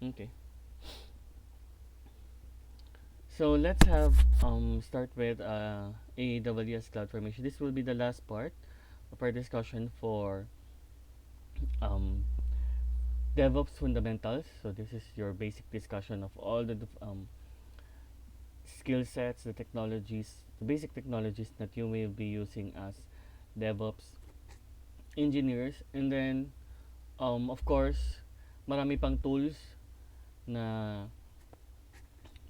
Okay. So let's have start with AWS CloudFormation. This will be the last part of our discussion for um, DevOps fundamentals. So this is your basic discussion of all the skill sets, the technologies, the basic technologies that you will be using as DevOps engineers. And then, of course, marami pang tools na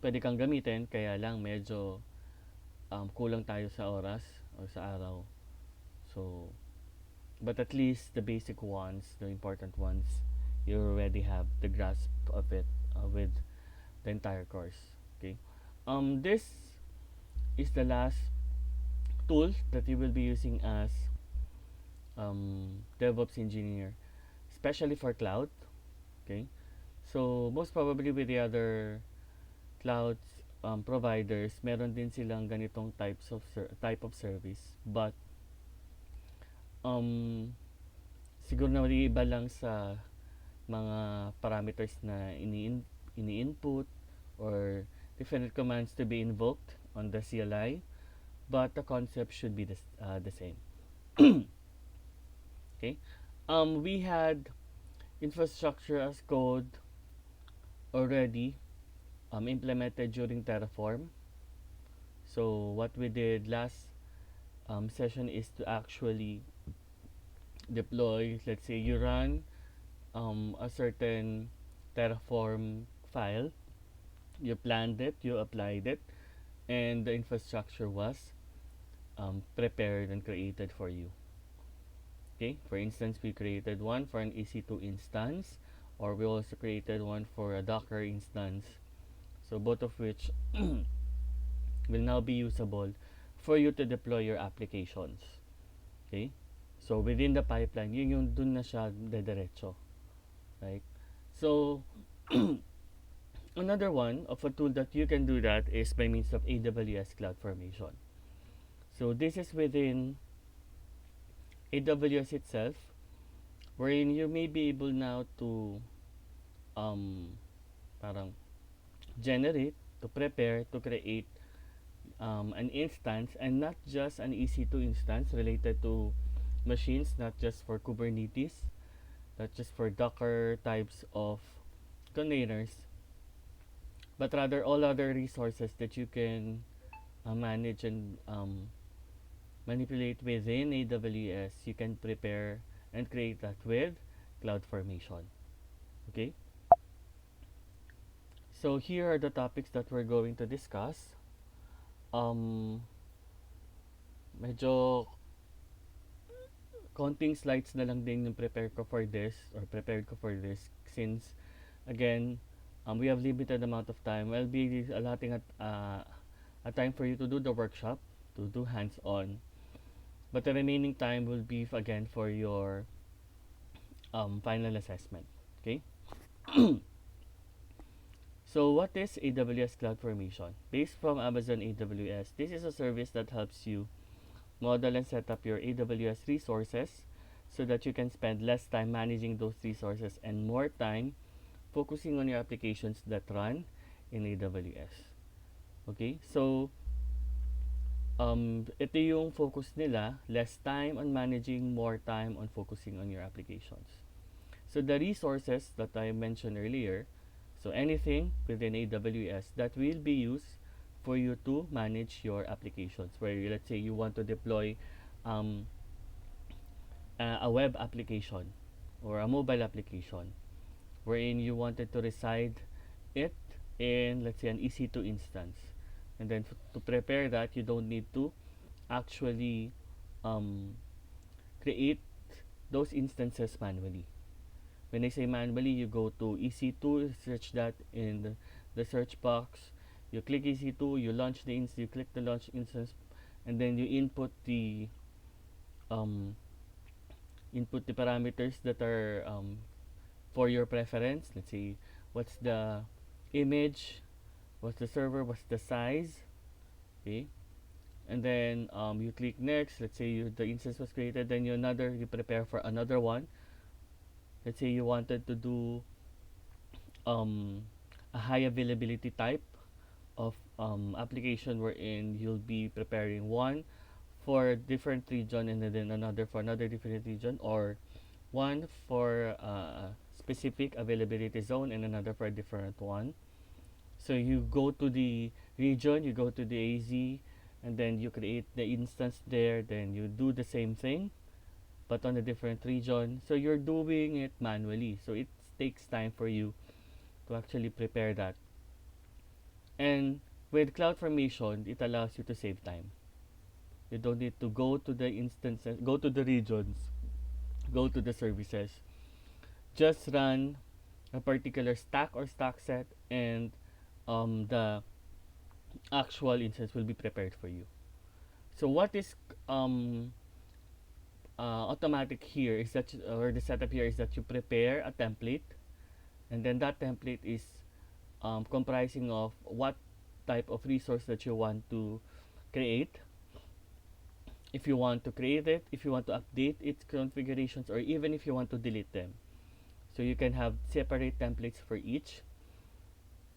pwede kang gamitin. Kaya lang medyo kulang tayo sa oras o sa araw. So, but at least the basic ones, the important ones, you already have the grasp of it with the entire course. Okay. This is the last tool that you will be using as DevOps engineer, especially for cloud. Okay. So most probably with the other cloud providers, meron din silang ganitong type of service. But um, siguro na iba lang sa mga parameters na ini-input or different commands to be invoked on the CLI, but the concept should be the same. Okay. We had infrastructure as code already implemented during Terraform. So what we did last session is to actually deploy, let's say you run a certain Terraform file, you planned it, you applied it, and the infrastructure was prepared and created for you. Okay, for instance, we created one for an EC2 instance, or we also created one for a Docker instance. So both of which will now be usable for you to deploy your applications. Okay? So within the pipeline, yun yung dun na siya dediretso. Right? So another one of a tool that you can do that is by means of AWS CloudFormation. So this is within AWS itself, wherein you may be able now to um, parang generate, to prepare, to create an instance, and not just an EC2 instance related to machines, not just for Kubernetes, not just for Docker types of containers, but rather all other resources that you can manage and manipulate within AWS. You can prepare and create that with CloudFormation. Okay? So here are the topics that we're going to discuss. Medyo konting slides na lang din yung prepare ko for this or prepared ko for this, since again we have limited amount of time. I'll be allotting a time for you to do the workshop, to do hands-on, but the remaining time will be again for your final assessment. Okay. So what is AWS CloudFormation? Based from Amazon AWS, this is a service that helps you model and set up your AWS resources so that you can spend less time managing those resources and more time focusing on your applications that run in AWS. Okay? So, ito yung focus nila, less time on managing, more time on focusing on your applications. So, the resources that I mentioned earlier, so anything within AWS that will be used for you to manage your applications, where let's say you want to deploy um, a web application or a mobile application, wherein you wanted to reside it in, let's say, an EC2 instance. And then to prepare that, you don't need to actually um, create those instances manually. When I say manually, you go to EC2, search that in the search box. You click EC2, you launch the instance, you click the launch instance, and then you um, input the parameters that are for your preference. Let's say what's the image, what's the server, what's the size. Okay, and then you click next. Let's say the instance was created, then you prepare for another one. Let's say you wanted to do um, a high availability type of application wherein you'll be preparing one for different region and then another for another different region, or one for specific availability zone and another for a different one. So you go to the region, you go to the AZ, and then you create the instance there, then you do the same thing but on a different region. So you're doing it manually. So it takes time for you to actually prepare that. And with CloudFormation, it allows you to save time. You don't need to go to the instances, go to the regions, go to the services. Just run a particular stack or stack set, and the actual instance will be prepared for you. So what is um, automatic here is that, or the setup here is that you prepare a template, and then that template is comprising of what type of resource that you want to create. If you want to create it, if you want to update its configurations, or even if you want to delete them. So you can have separate templates for each,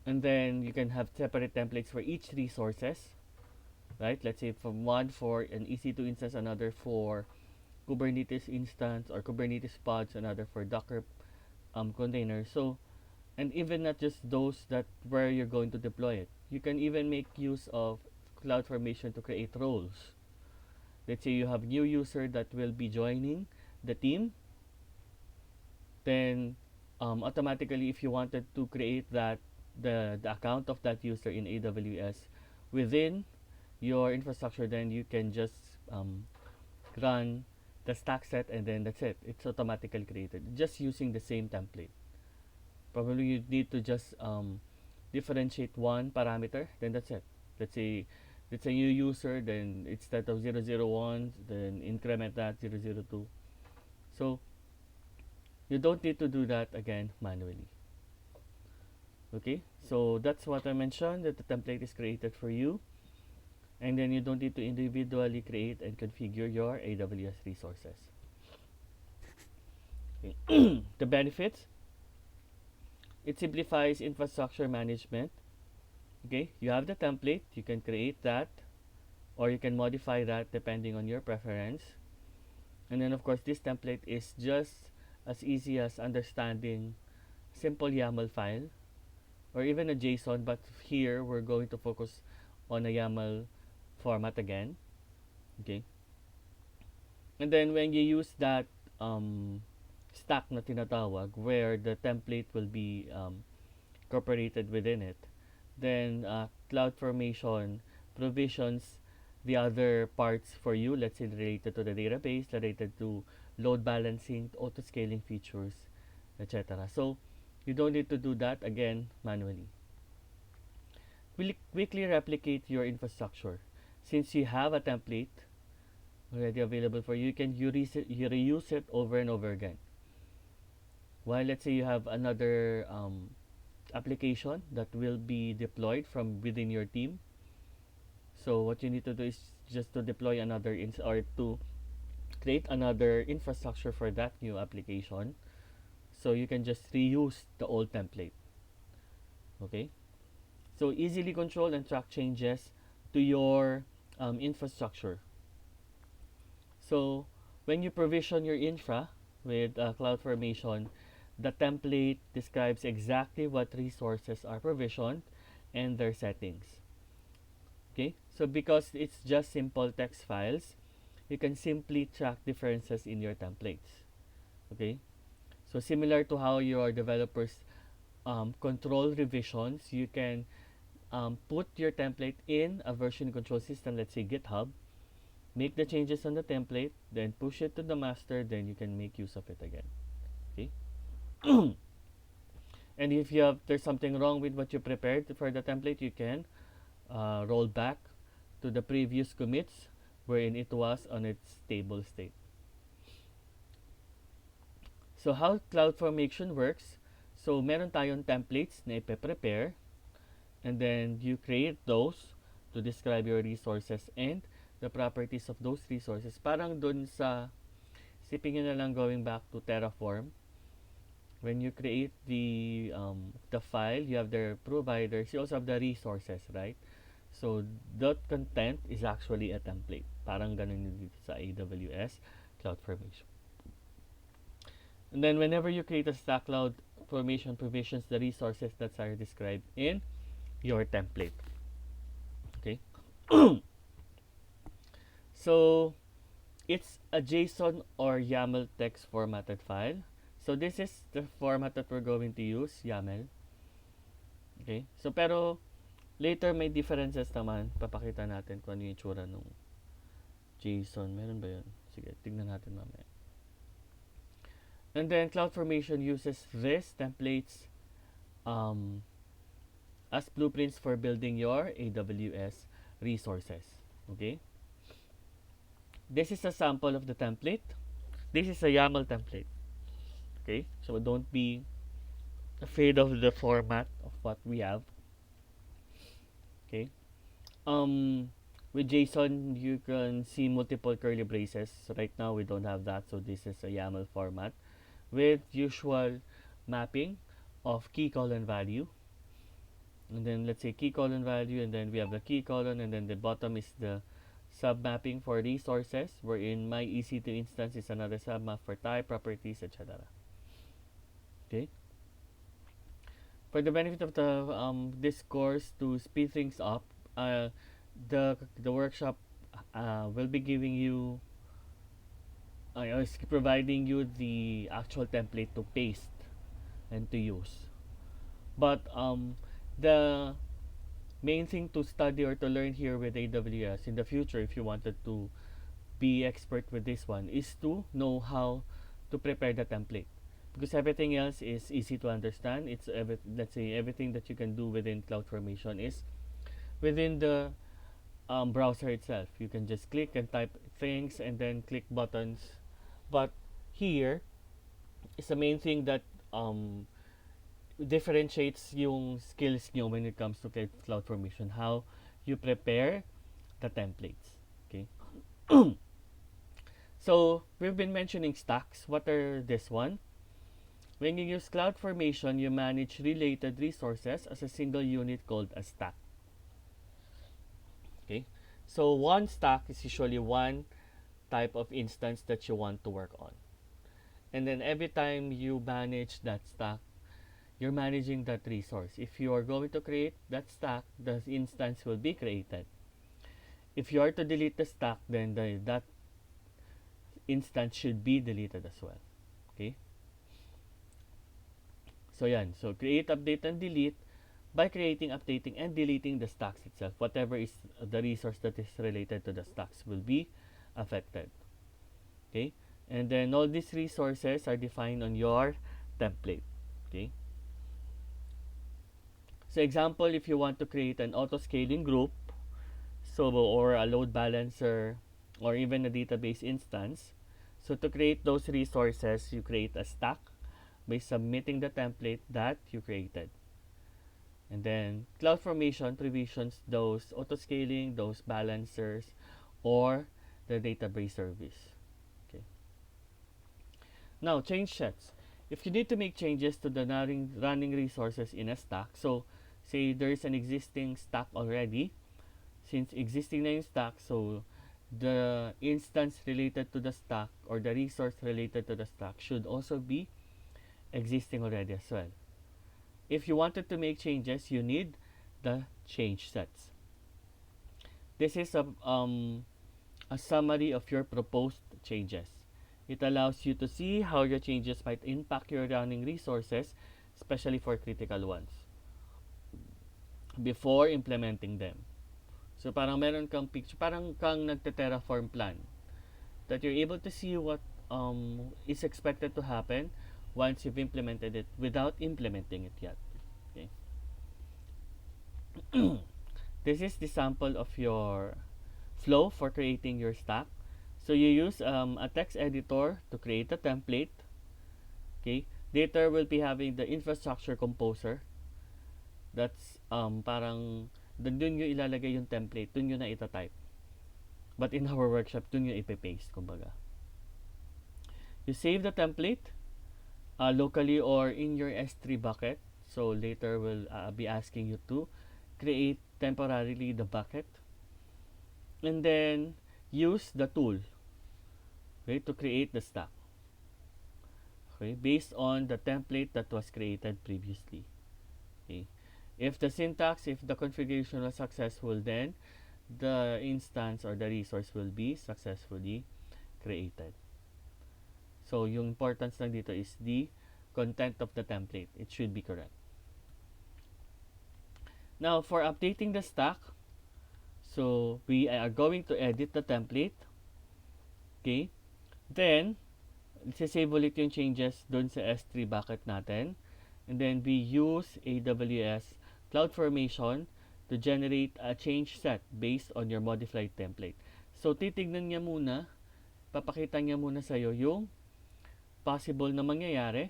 and then you can have separate templates for each resources, right? Let's say from one for an EC2 instance, another for Kubernetes instance or Kubernetes pods, another for Docker containers. So, and even not just those that where you're going to deploy it. You can even make use of CloudFormation to create roles. Let's say you have new user that will be joining the team, then automatically if you wanted to create that the account of that user in AWS within your infrastructure, then you can just run the stack set, and then that's it. It's automatically created just using the same template. Probably you need to just differentiate one parameter, then that's it. Let's say it's a new user, then instead of 001, then increment that 002. So you don't need to do that again manually. Okay, so that's what I mentioned, that the template is created for you, and then you don't need to individually create and configure your AWS resources. Okay. The benefits: it simplifies infrastructure management. Okay, you have the template, you can create that, or you can modify that depending on your preference. And then of course this template is just as easy as understanding simple YAML file or even a JSON, but here we're going to focus on a YAML format again. Okay, and then when you use that stack na tinatawag, where the template will be incorporated within it, then CloudFormation provisions the other parts for you, let's say related to the database, related to load balancing, auto scaling features, etc. So you don't need to do that again manually. Quickly replicate your infrastructure. Since you have a template already available for you, you can reuse it over and over again. While let's say you have another application that will be deployed from within your team, so what you need to do is just to deploy another or to create another infrastructure for that new application, so you can just reuse the old template. Okay, so easily control and track changes to your infrastructure. So when you provision your infra with CloudFormation, the template describes exactly what resources are provisioned and their settings. Okay, so because it's just simple text files, you can simply track differences in your templates. Okay, so similar to how your developers control revisions, you can put your template in a version control system, let's say GitHub, make the changes on the template, then push it to the master, then you can make use of it again. Okay. And if you have there's something wrong with what you prepared for the template, you can roll back to the previous commits wherein it was on its stable state. So how CloudFormation works, so meron tayong templates na ipe-prepare, and then you create those to describe your resources and the properties of those resources. Parang dun sa, sipin nyo na lang going back to Terraform, when you create the file, you have the providers, you also have the resources, right? So that content is actually a template. Parang ganun yung dito sa AWS CloudFormation. And then whenever you create a stack, CloudFormation provisions the resources that are described in your template. Okay. So it's a JSON or YAML text formatted file. So this is the format that we're going to use, YAML. Okay. So pero later may differences naman. Papakita natin kung ano yung itsura nung JSON. Meron ba yun? Sige, tignan natin mamaya. And then CloudFormation uses these templates as blueprints for building your AWS resources. Okay. This is a sample of the template. This is a YAML template. Okay. So don't be afraid of the format of what we have. Okay. With JSON, you can see multiple curly braces. So right now, we don't have that. So this is a YAML format with usual mapping of key colon value. And then let's say key colon value, and then we have the key colon, and then the bottom is the sub mapping for resources, wherein my EC2 instance is another sub map for type, properties, etc. Okay. For the benefit of the this course, to speed things up, the workshop will be giving you is providing you the actual template to paste and to use. But the main thing to study or to learn here with AWS in the future, if you wanted to be expert with this one, is to know how to prepare the template, because everything else is easy to understand. It's let's say everything that you can do within CloudFormation is within the browser itself. You can just click and type things and then click buttons. But here is the main thing that differentiates yung skills nyo when it comes to CloudFormation, how you prepare the templates. Okay. So we've been mentioning stacks. What are this one? When you use CloudFormation, you manage related resources as a single unit called a stack. Okay. So one stack is usually one type of instance that you want to work on. And then every time you manage that stack, you're managing that resource. If you are going to create that stack, the instance will be created. If you are to delete the stack, then that instance should be deleted as well. Okay? So yan. So create, update, and delete. By creating, updating, and deleting the stacks itself, whatever is the resource that is related to the stacks will be affected. Okay? And then all these resources are defined on your template. Okay? So example, if you want to create an auto-scaling group, so or a load balancer, or even a database instance, so to create those resources, you create a stack by submitting the template that you created. And then CloudFormation provisions those auto-scaling, those balancers, or the database service. Okay. Now, change sets. If you need to make changes to the running resources in a stack, so say there's an existing stack already, since existing na yung stack, so the instance related to the stack or the resource related to the stack should also be existing already as well. If you wanted to make changes, you need the change sets. This is a summary of your proposed changes. It allows you to see how your changes might impact your running resources, especially for critical ones, before implementing them. So parang meron kang picture, parang kang nagte-terraform plan, that you're able to see what is expected to happen once you've implemented it without implementing it yet. Okay. This is the sample of your flow for creating your stack. So you use a text editor to create a template. Okay. Later we'll be having the infrastructure composer. That's parang dun nyo ilalagay yung template, dun nyo na itatype. But in our workshop, dun nyo ipe-paste, kumbaga. You save the template, locally or in your S3 bucket. So later we'll be asking you to create temporarily the bucket and then use the tool, okay, to create the stack, okay, based on the template that was created previously. Okay. If the syntax, if the configuration was successful, then the instance or the resource will be successfully created. So yung importance lang dito is the content of the template. It should be correct. Now for updating the stack, so we are going to edit the template. Okay. Then save ulit yung changes dun sa S3 bucket natin. And then we use AWS CloudFormation to generate a change set based on your modified template. So titignan niya muna, papakita niya muna sa'yo yung possible na mangyayari.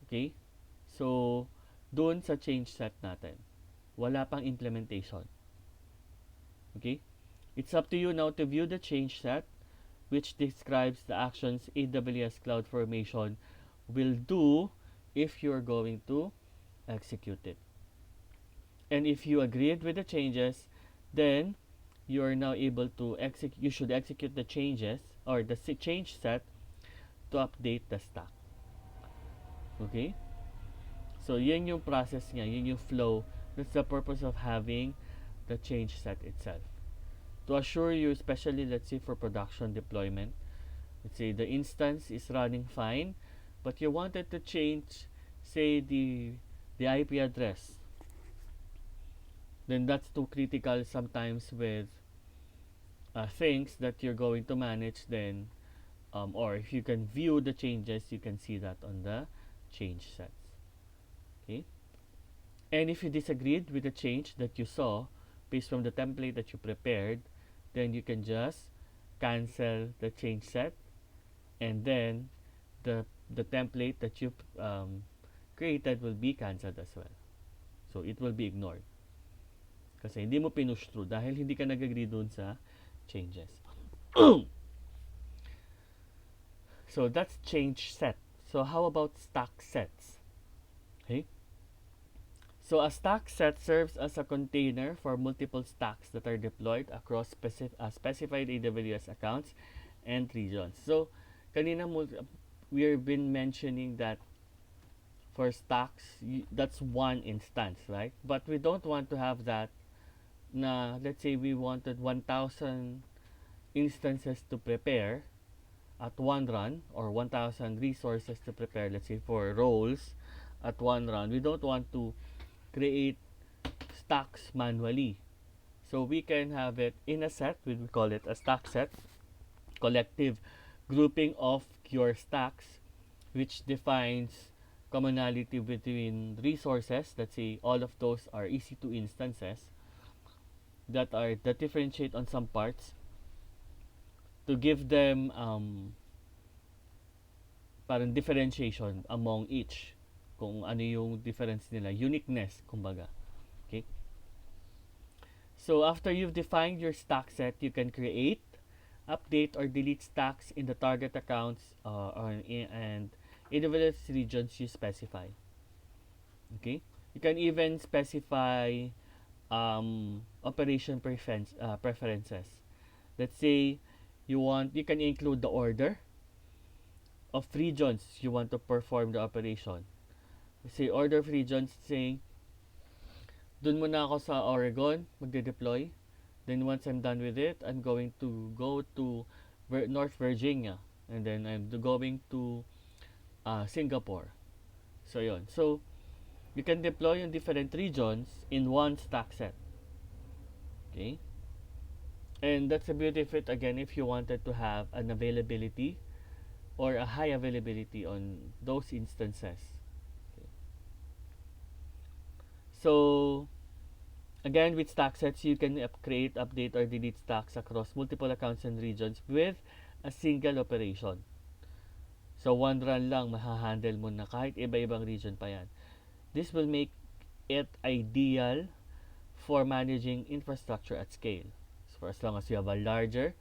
Okay? So, dun sa change set natin. Wala pang implementation. Okay? It's up to you now to view the change set, which describes the actions AWS CloudFormation will do if you're going to execute it. And if you agreed with the changes, then you are now able to execute. You should execute the changes or the change set to update the stack. Okay? So, yun yung process niya, yun yung flow. That's the purpose of having the change set itself. To assure you, especially let's say for production deployment, let's say the instance is running fine, but you wanted to change, say, the IP address. Then that's too critical sometimes with things that you're going to manage. Then or if you can view the changes, you can see that on the change sets. Okay. And if you disagreed with the change that you saw based from the template that you prepared, then you can just cancel the change set, and then the template that you created will be cancelled as well. So it will be ignored. Kasi hindi mo pinush through dahil hindi ka nag-agree dun sa changes. So that's change set. So how about stack sets? Okay. So a stack set serves as a container for multiple stacks that are deployed across specified AWS accounts and regions. So kanina we've been mentioning that for stacks, that's one instance, right? But we don't want to have that na, let's say we wanted 1,000 instances to prepare at one run, or 1,000 resources to prepare, let's say for roles at one run. We don't want to create stacks manually. So we can have it in a set, we call it a stack set, collective grouping of your stacks, which defines commonality between resources. Let's say all of those are EC2 instances that differentiate on some parts to give them parang differentiation among each, kung ano yung difference nila, uniqueness kumbaga. Okay? So after you've defined your stack set, you can create, update, or delete stacks in the target accounts and AWS regions you specify. Okay? You can even specify operation preferences. Let's say you can include the order of regions you want to perform the operation. Let's say order of regions, saying dun muna ako sa Oregon magde-deploy. Then once I'm done with it, I'm going to go to North Virginia, and then I'm going to Singapore. So yon. So you can deploy in different regions in one stack set. Okay? And that's the beauty of it, again, if you wanted to have an availability or a high availability on those instances. Okay. So again, with stack sets, you can create, update, or delete stacks across multiple accounts and regions with a single operation. So one run lang, mahahandle mo na kahit iba-ibang region pa yan. This will make it ideal for managing infrastructure at scale. So for as long as you have a larger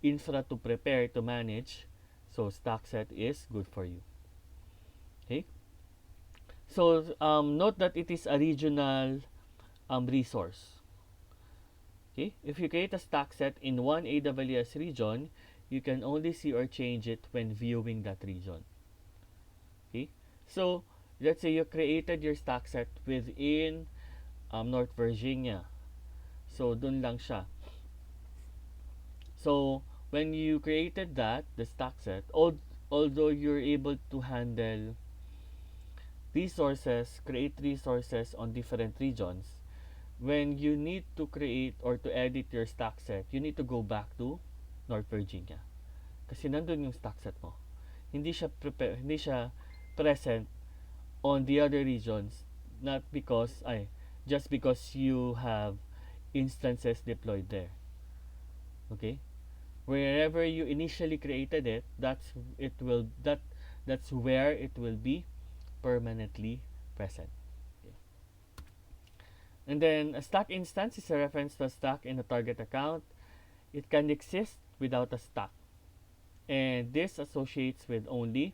infra to prepare to manage, so stack set is good for you. So note that it is a regional resource. Okay, if you create a stack set in one AWS region, you can only see or change it when viewing that region. Okay, so let's say you created your stack set within North Virginia. So dun lang siya. So when you created that, the stack set, although you're able to handle resources, create resources on different regions, when you need to create or to edit your stack set, you need to go back to North Virginia. Kasi nandun yung stack set mo. Hindi siya present on the other regions, not because just because you have instances deployed there. Okay? Wherever you initially created it, that's where it will be permanently present. Okay. And then a stack instance is a reference to a stack in a target account. It can exist without a stack. And this associates with only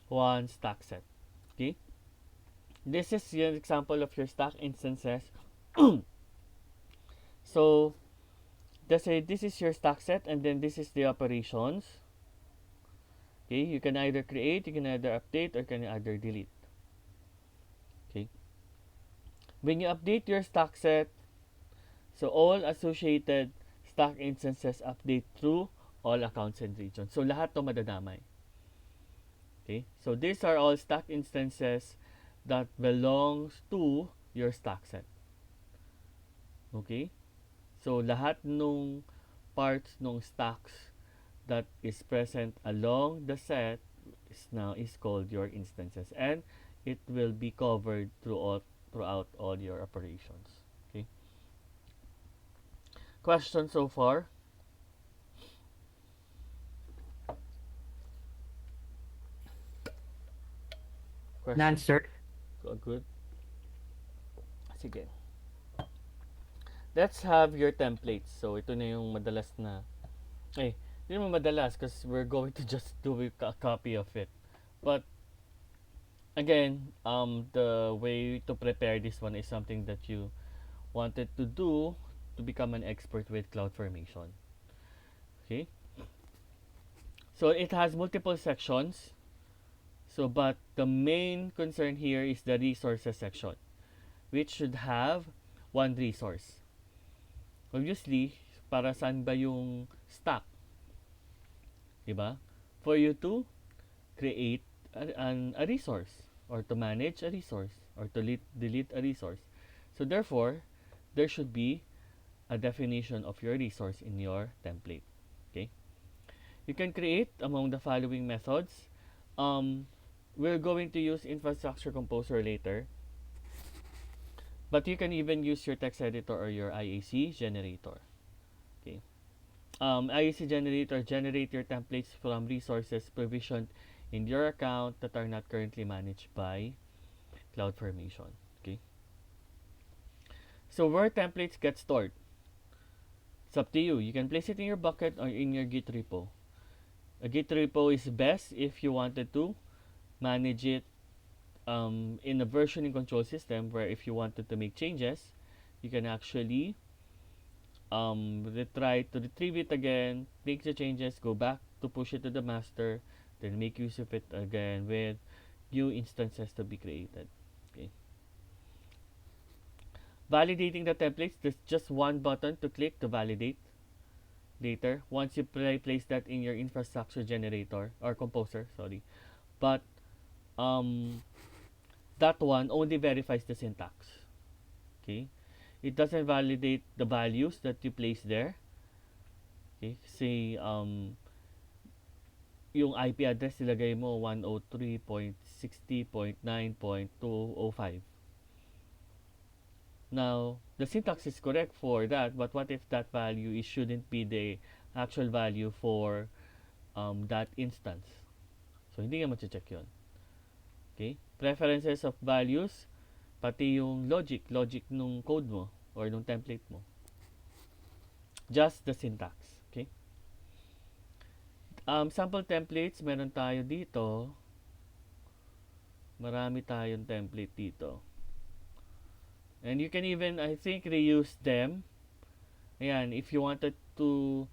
one stack set. Okay? This is an example of your stack instances. So let's say this is your stack set and then this is the operations. Okay, you can either create, you can either update, or you can either delete. Okay. When you update your stack set, so all associated stack instances update through all accounts and regions. So lahat to madadamay. Okay, so these are all stack instances that belongs to your stack set. Okay, so lahat nung parts nung stacks that is present along the set is called your instances, and it will be covered throughout all your operations. Okay. Question so far? None, Question? sir. Good. Sige. Let's have your templates. So ito na yung madalas na hindi naman madalas because we're going to just do a copy of it. But again, the way to prepare this one is something that you wanted to do to become an expert with CloudFormation. Okay? So it has multiple sections. So but the main concern here is the resources section, which should have one resource. Obviously, para saan ba yung stack? Diba? For you to create a resource, or to manage a resource, or to delete a resource. So therefore, there should be a definition of your resource in your template. Okay? You can create among the following methods. We're going to use Infrastructure Composer later, but you can even use your text editor or your IAC generator. Okay. IAC generator, generate your templates from resources provisioned in your account that are not currently managed by CloudFormation. Okay. So where templates get stored, it's up to you. You can place it in your bucket or in your Git repo. A Git repo is best if you wanted to manage it in a versioning control system, where if you wanted to make changes, you can actually try to retrieve it again, make the changes, go back to push it to the master, then make use of it again with new instances to be created. Okay. Validating the templates, there's just one button to click to validate later once you place that in your infrastructure generator or composer, sorry. But that one only verifies the syntax. Okay? It doesn't validate the values that you place there. Okay? Say yung IP address ilagay mo 103.60.9.205. Now, the syntax is correct for that, but what if that value shouldn't be the actual value for that instance? So, hindi nga check yun. Okay? Preferences of values, pati yung logic nung code mo or nung template mo. Just the syntax. Okay? Sample templates, meron tayo dito Marami tayong template dito. And you can even, I think, reuse them. Ayan, if you wanted to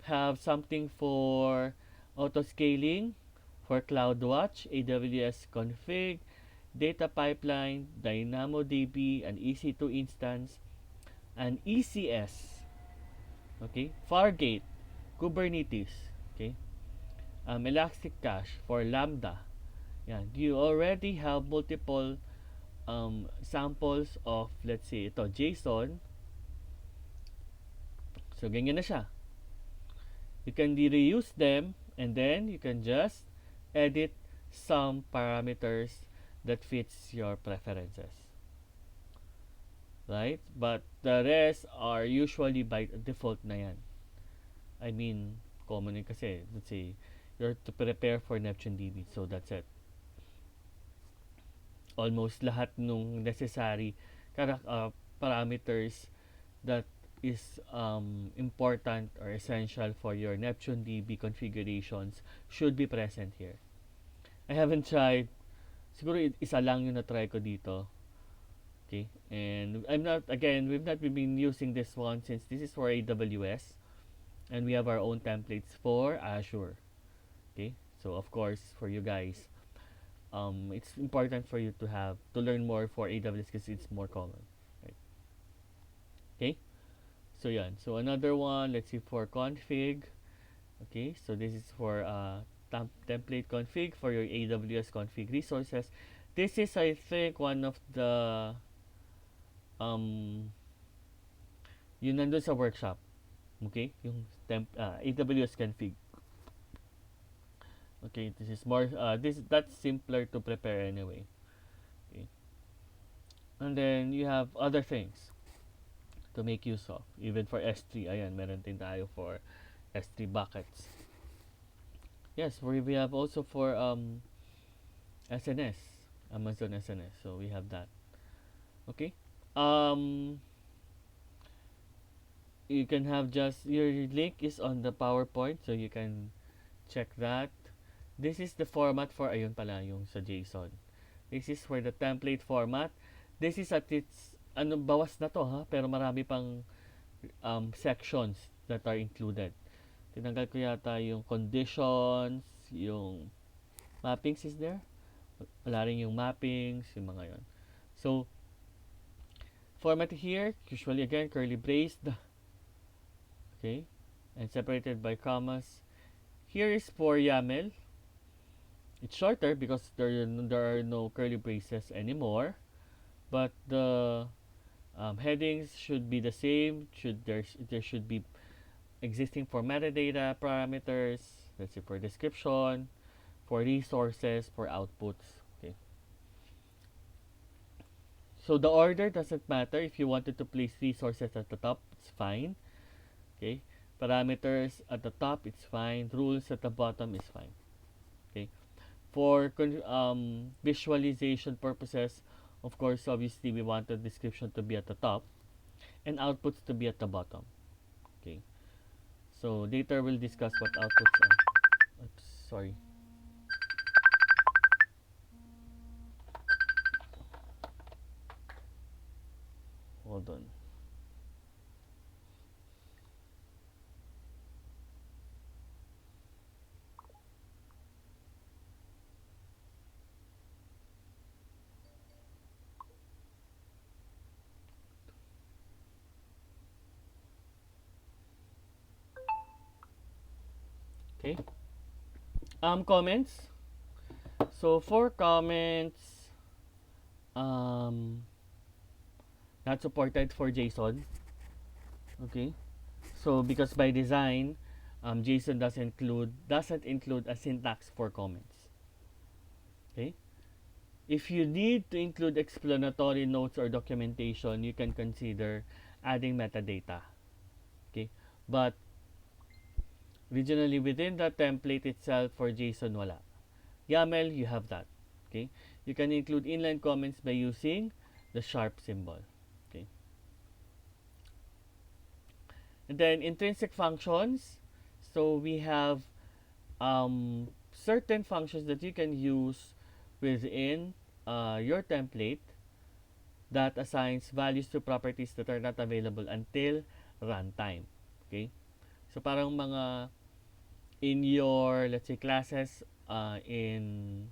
have something for auto scaling, for CloudWatch, AWS config, data pipeline, DynamoDB, an EC2 instance, an ECS, okay, Fargate, Kubernetes, okay, Elastic Cache for Lambda. Yan, you already have multiple samples of, let's say, ito, JSON. So, ganyan na siya. You can reuse them and then you can just edit some parameters that fits your preferences. Right? But the rest are usually by default na yan. I mean, common kasi, let's say, you're to prepare for Neptune DB. So, that's it. Almost lahat nung necessary parameters that is important or essential for your Neptune DB configurations should be present here. I haven't tried. Siguro isa lang yung na-try ko dito. Okay? And we've not been using this one since this is for AWS. And we have our own templates for Azure. Okay? So, of course, for you guys, it's important for you to learn more for AWS because it's more common. Right? Okay? So, yan. So, another one, let's see, for config. Okay? So, this is for template config for your AWS config resources. This is, I think, one of the yun nandun sa workshop. Okay? Yung AWS config. Okay, this is more that's simpler to prepare anyway. Okay. And then you have other things to make use of. Even for S3, ayan, meron din tayo for S3 buckets. Yes, we have also for SNS, Amazon SNS. So we have that. Okay. You can have just your link is on the PowerPoint, so you can check that. This is the format for ayun pala yung sa JSON. This is for the template format. This is at its bawas na to ha, pero marami pang sections that are included. Tinanggal ko yata yung conditions, yung mappings is there. Wala rin yung mappings, yung mga yon. So, format here, usually again, curly braced. Okay, and separated by commas. Here is for YAML. It's shorter because there are no curly braces anymore, but the headings should be the same. There should be existing for metadata parameters. Let's say for description, for resources, for outputs. Okay. So the order doesn't matter. If you wanted to place resources at the top, it's fine. Okay. Parameters at the top, it's fine. Rules at the bottom is fine. Okay. For visualization purposes, of course, obviously, we want the description to be at the top and outputs to be at the bottom. Okay. So, later we'll discuss what outputs are. Oops, sorry. Hold on. Okay. Comments. So for comments, not supported for JSON. Okay. So because by design, JSON doesn't include a syntax for comments. Okay. If you need to include explanatory notes or documentation, you can consider adding metadata. Okay. But originally within the template itself for JSON, wala. YAML, you have that. Okay. You can include inline comments by using the sharp symbol. Okay. And then intrinsic functions. So we have certain functions that you can use within your template that assigns values to properties that are not available until runtime. Okay? So parang mga in your, let's say, classes in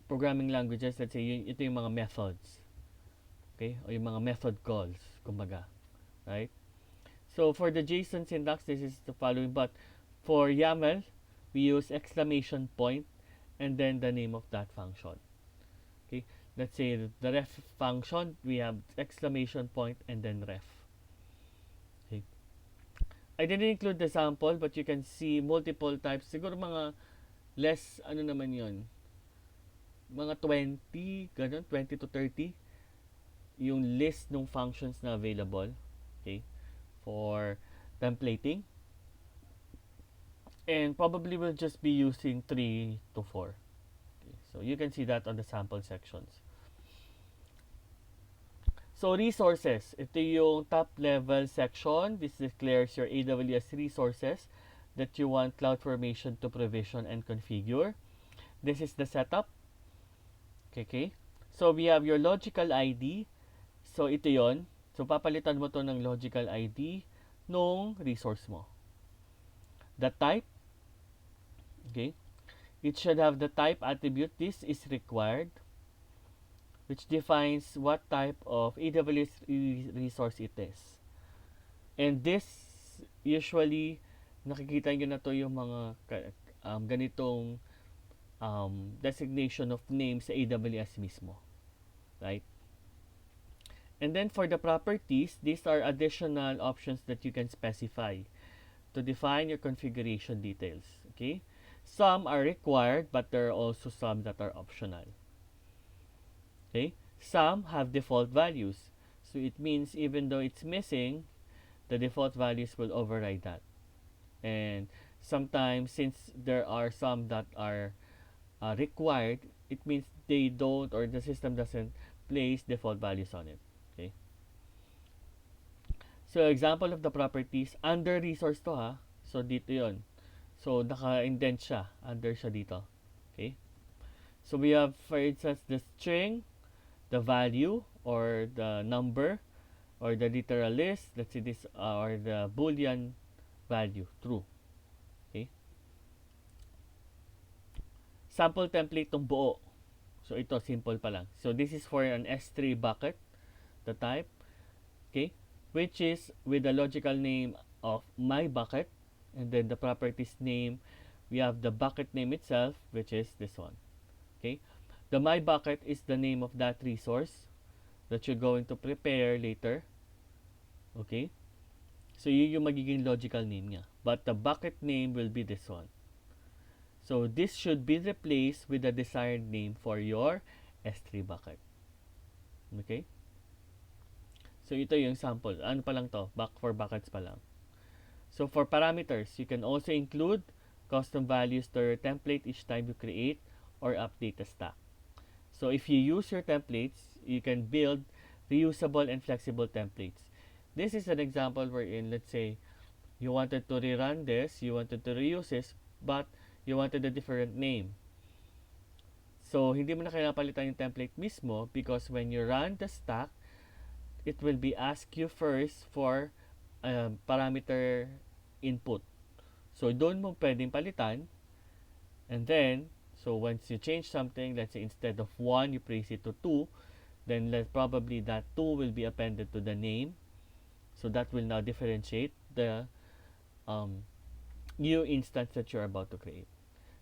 programming languages, let's say, ito yung mga methods. Okay? O yung mga method calls, kumbaga. Right? So for the JSON syntax, this is the following. But for YAML, we use exclamation point and then the name of that function. Okay? Let's say the ref function, we have exclamation point and then ref. Okay? I didn't include the sample, but you can see multiple types. Siguro mga less, ano naman yon, mga 20, ganun, 20 to 30 yung list ng functions na available, okay, for templating. And probably we'll just be using 3 to 4. Okay, so you can see that on the sample sections. So resources, ito yung top level section. This declares your AWS resources that you want CloudFormation to provision and configure. This is the setup. Okay. So we have your logical ID. So ito yon. So papalitan mo to ng logical ID nung resource mo. The type. Okay. It should have the type attribute. This is required, which defines what type of AWS resource it is. And this, usually, nakikita nyo na to yung mga ganitong designation of names sa AWS mismo. Right? And then for the properties, these are additional options that you can specify to define your configuration details. Okay? Some are required, but there are also some that are optional. Okay? Some have default values. So it means even though it's missing, the default values will override that. And sometimes, since there are some that are required, it means they don't, or the system doesn't place default values on it. Okay? So example of the properties, under resource to ha. So dito yon. So naka-indent siya, under siya dito. Okay? So we have, for instance, the string, the value or the number or the literal list, let's say this, or the boolean value, true. Okay? Sample template tong buo. So ito, simple pa lang. So this is for an S3 bucket, the type, okay, which is with the logical name of my bucket, and then the properties name, we have the bucket name itself, which is this one. Okay? The my bucket is the name of that resource that you're going to prepare later. Okay? So yun yung magiging logical name niya. But the bucket name will be this one. So this should be replaced with the desired name for your S3 bucket. Okay? So ito yung sample. Ano pa lang to? For buckets pa lang. So for parameters, you can also include custom values to your template each time you create or update a stack. So if you use your templates, you can build reusable and flexible templates. This is an example wherein, let's say, you wanted to rerun this, you wanted to reuse this, but you wanted a different name. So hindi mo na kailangan palitan yung template mismo, because when you run the stack, it will be ask you first for parameter input. So doon mo pwedeng palitan, and then so once you change something, let's say instead of 1 you place it to 2, then probably that 2 will be appended to the name. So that will now differentiate the new instance that you're about to create.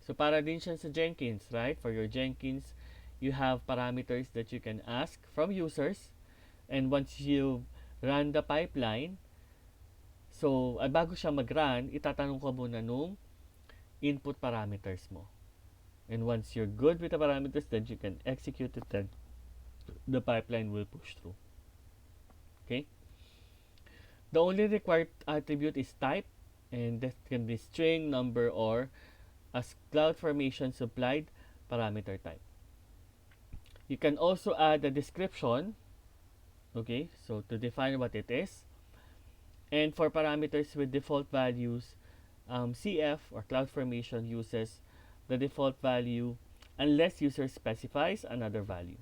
So para din siya sa Jenkins, right? For your Jenkins, you have parameters that you can ask from users, and once you run the pipeline, so bago siya mag-run, itatanong ka muna nung input parameters mo. And once you're good with the parameters, then you can execute it, then the pipeline will push through. Okay? The only required attribute is type, and that can be string, number, or as CloudFormation supplied parameter type. You can also add a description, okay, so to define what it is. And for parameters with default values, CF or CloudFormation uses the default value unless user specifies another value.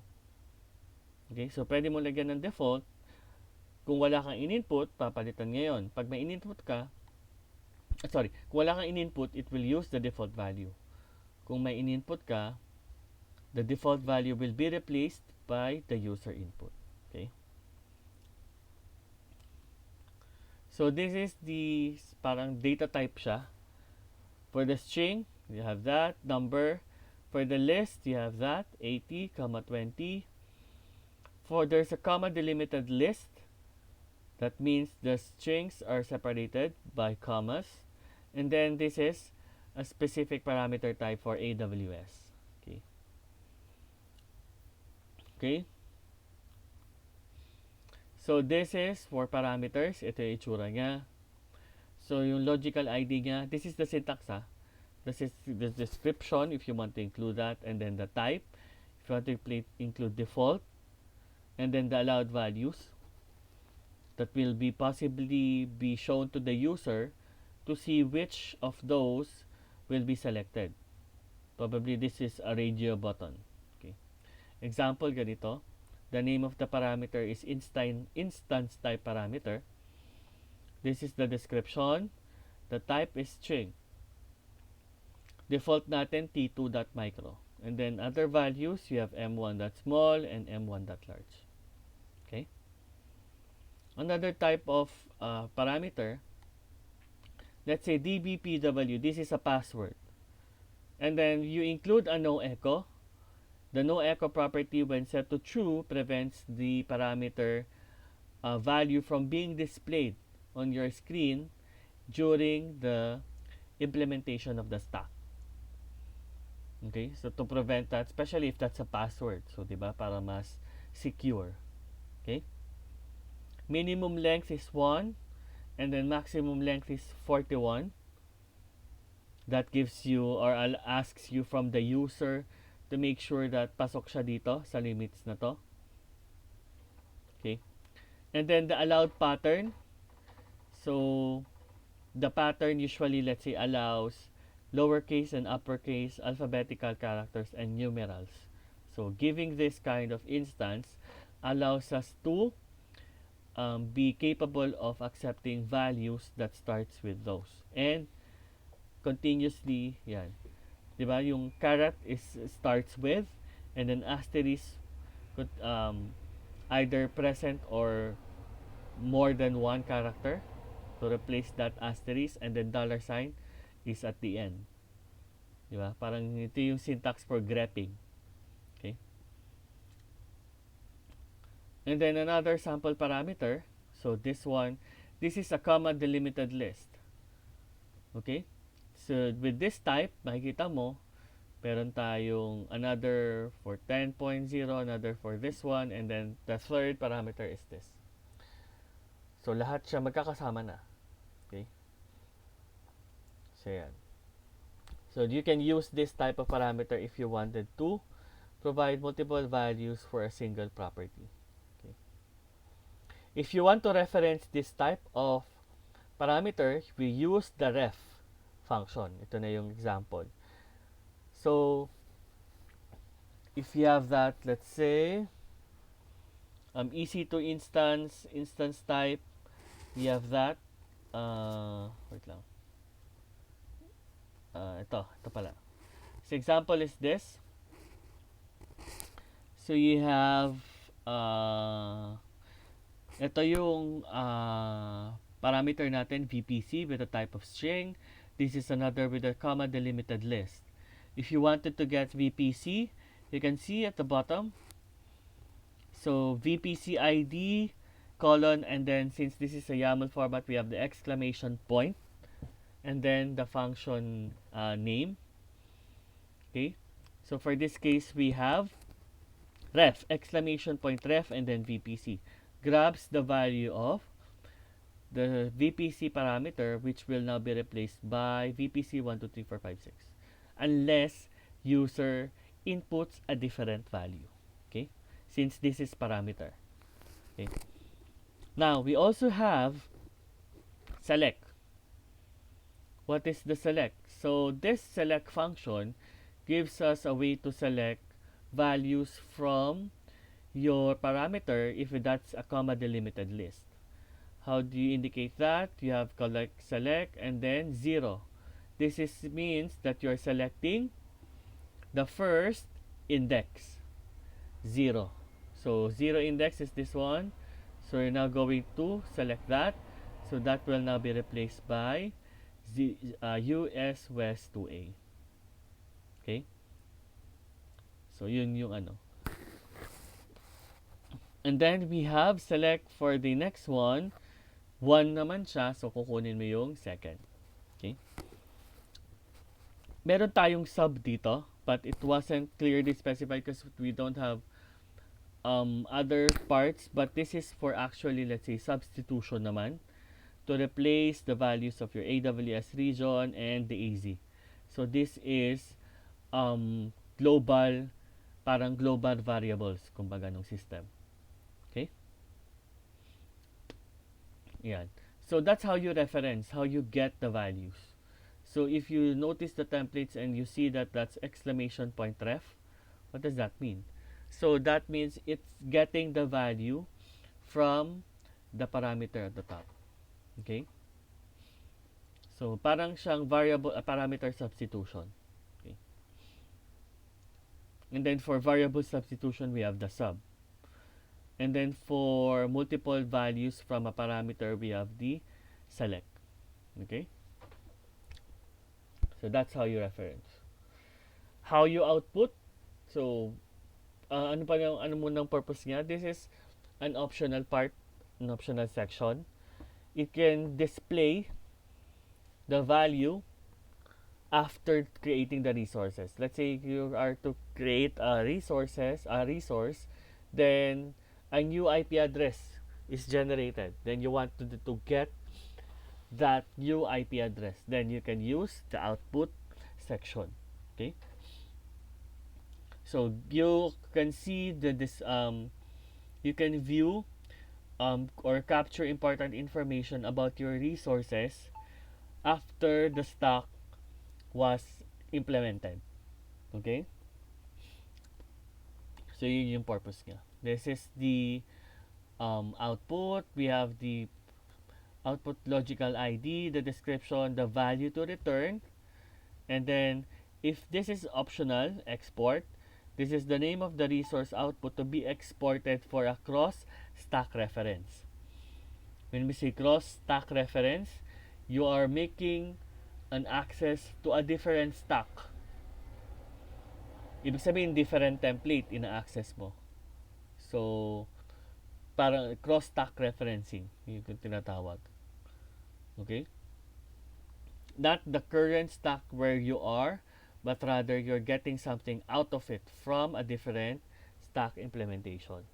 Okay, so pwede mo lagyan ng default. Kung wala kang in-input, papalitan ngayon. Pag may in-input ka, kung wala kang in-input, it will use the default value. Kung may in-input ka, the default value will be replaced by the user input. Okay? So this is the parang data type siya. For the string, you have that number. For the list, you have that 80, 20. For there's a comma delimited list, that means the strings are separated by commas. And then this is a specific parameter type for AWS. Okay. Okay. So this is for parameters. Ito yung itsura niya. So yung logical ID niya, this is the syntax ha. This is the description if you want to include that, and then the type if you want to include default, and then the allowed values that will be possibly be shown to the user to see which of those will be selected. Probably this is a radio button. Okay. Example ganito. The name of the parameter is instance type parameter. This is the description. The type is string. Default natin t2.micro. And then other values, you have m1.small and m1.large. Okay. Another type of parameter, let's say dbpw, this is a password. And then you include a no echo. The no echo property, when set to true, prevents the parameter value from being displayed on your screen during the implementation of the stack. Okay, so to prevent that, especially if that's a password, so diba, para mas secure. Okay, minimum length is 1, and then maximum length is 41. That gives you or asks you from the user to make sure that pasok siya dito sa limits na to. Okay, and then the allowed pattern. So the pattern usually, let's say, allows lowercase and uppercase, alphabetical characters, and numerals. So giving this kind of instance allows us to be capable of accepting values that starts with those. And continuously, yan. Diba? Yung caret starts with, and then asterisk could either present or more than one character to replace that asterisk, and then dollar sign is at the end. Diba? Parang ito yung syntax for grepping. Okay? And then another sample parameter. So this one, this is a comma delimited list. Okay? So with this type, makikita mo, meron tayong another for 10.0, another for this one, and then the third parameter is this. So lahat siya magkakasama na. Okay? So yan. So you can use this type of parameter if you wanted to provide multiple values for a single property. Okay. If you want to reference this type of parameter, we use the ref function. Ito na yung example. So if you have that, let's say EC2 instance type, you have that. Wait lang. Ito pala. So example is this. So you have ito yung parameter natin, VPC, with a type of string. This is another with a comma delimited list. If you wanted to get VPC, you can see at the bottom. So VPC ID colon, and then since this is a YAML format, we have the exclamation point, and then the function name. Okay, so for this case we have ref, exclamation point ref, and then VPC grabs the value of the VPC parameter, which will now be replaced by VPC 1, 2, 3, 4, 5, 6, unless user inputs a different value. Okay, since this is parameter. Okay, now we also have select. What is the select? So this select function gives us a way to select values from your parameter if that's a comma delimited list. How do you indicate that? You have collect, select, and then 0. This means that you're selecting the first index, 0. So 0 index is this one. So you're now going to select that. So that will now be replaced by US West 2A. Okay? So yun yung ano. And then we have select for the next one. 1 naman siya, so kukunin mo yung second. Okay? Meron tayong sub dito, but it wasn't clearly specified because we don't have other parts, but this is for actually, let's say, substitution naman to replace the values of your AWS region and the AZ. So this is global, parang global variables, kumbaga, ng system. Okay? Yan. So that's how you reference, how you get the values. So if you notice the templates and you see that that's exclamation point ref, what does that mean? So that means it's getting the value from the parameter at the top. Okay? So parang siyang variable parameter substitution. Okay? And then for variable substitution, we have the sub. And then for multiple values from a parameter, we have the select. Okay? So that's how you reference. How you output? So ano pa yung ano munang purpose niya? This is an optional part, an optional section. It can display the value after creating the resources. Let's say you are to create a resource, then a new IP address is generated. Then you want to get that new IP address. Then you can use the output section. Okay? So you can see you can view or capture important information about your resources after the stack was implemented. Okay? So yun yung purpose niya. This is the output. We have the output logical ID, the description, the value to return, and then if this is optional, export. This is the name of the resource output to be exported for a cross-stack reference. When we say cross-stack reference, you are making an access to a different stack. Ibig sabihin, different template ina-access mo. So, parang cross-stack referencing, yung tinatawag. Okay? Not the current stack where you are, but rather you're getting something out of it from a different stack implementation.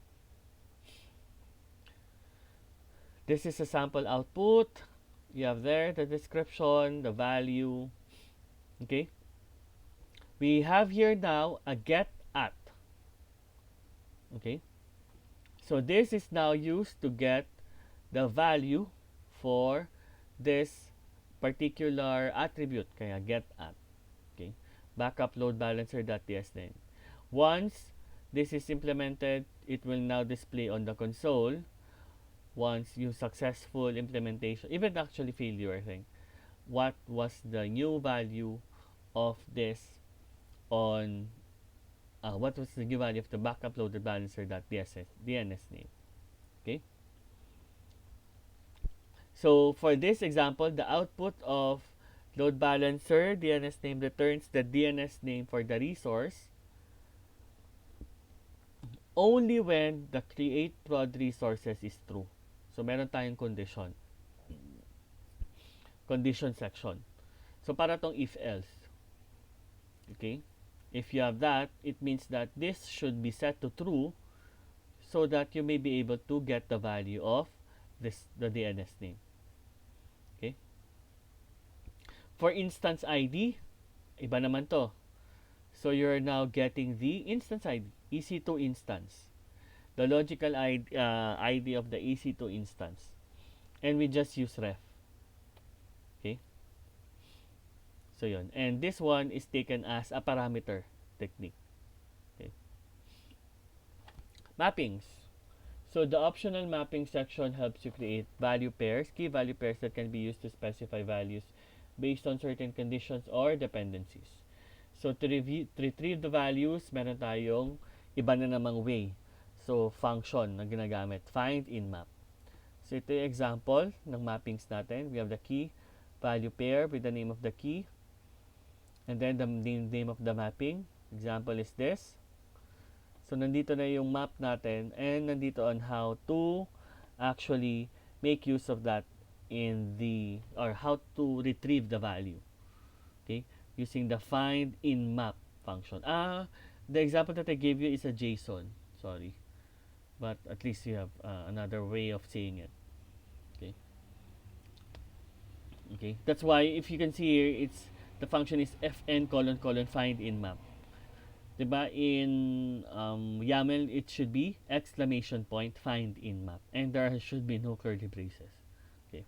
This is a sample output. You have there the description, the value. Okay? We have here now a get at. Okay? So this is now used to get the value for this particular attribute. Kaya get at. Okay? Backup load balancer.tsname. Once this is implemented, it will now display on the console. Once you successful implementation, even actually failure, I think, what was the new value of this on what was the new value of the backup loaded balancer.dns name. Okay. So for this example, the output of load balancer DNS name returns the DNS name for the resource only when the create prod resources is true. So meron tayong condition section. So para tong if else. Okay? If you have that, it means that this should be set to true so that you may be able to get the value of the DNS name. Okay? For instance ID, iba naman to. So you're now getting the instance ID, EC2 instance. The logical ID of the EC2 instance. And we just use ref. Okay? So yun. And this one is taken as a parameter technique. Okay. Mappings. So the optional mapping section helps you create value pairs, key value pairs that can be used to specify values based on certain conditions or dependencies. So to retrieve the values, meron tayong iba na namang way. So function na ginagamit, find in map. So ito yung example ng mappings natin. We have the key value pair with the name of the key and then the name of the mapping. Example is this. So nandito na yung map natin and nandito on how to actually make use of that in the or how to retrieve the value. Okay? Using the find in map function. The example that I gave you is a JSON. Sorry. But at least you have another way of saying it. Okay. Okay. That's why if you can see here, it's the function is fn : find in map. Diba? In YAML, it should be exclamation point find in map. And there should be no curly braces. Okay.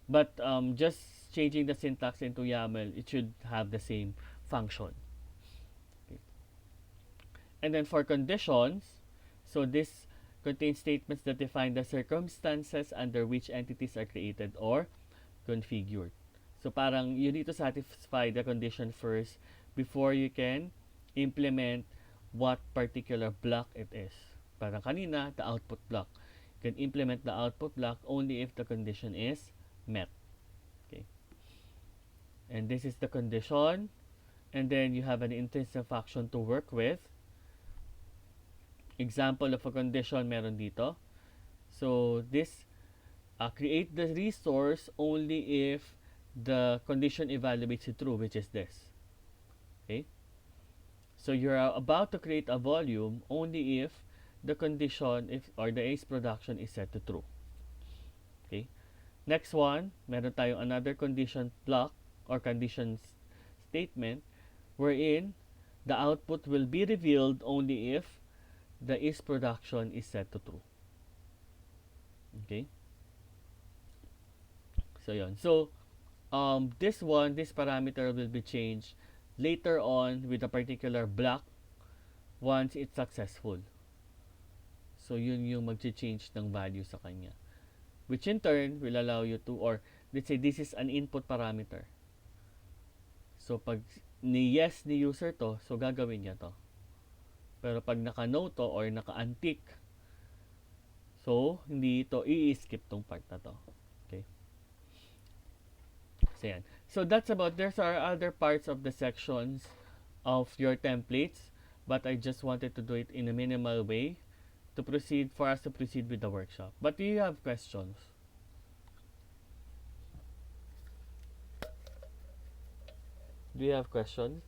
But just changing the syntax into YAML, it should have the same function. Okay. And then for conditions, so this contains statements that define the circumstances under which entities are created or configured. So parang you need to satisfy the condition first before you can implement what particular block it is. Parang kanina, the output block. You can implement the output block only if the condition is met. Okay. And this is the condition. And then you have an intrinsic function to work with. Example of a condition meron dito. So this create the resource only if the condition evaluates it true, which is this. Okay. So you're about to create a volume only if the condition or the ACE production is set to true. Okay. Next one, meron tayong another condition block or condition statement wherein the output will be revealed only if the is production is set to true. Okay? So yun. So this parameter will be changed later on with a particular block once it's successful. So yun yung mag-change ng value sa kanya. Which in turn will allow you to, or let's say this is an input parameter. So pag ni yes ni user to, so gagawin niya to. Pero pag naka-no to or naka-untick, so hindi ito i-skip tong part na to. Okay. So yan. So that's about, there are other parts of the sections of your templates, but I just wanted to do it in a minimal way to proceed, for us to proceed with the workshop. But do you have questions? Do you have questions?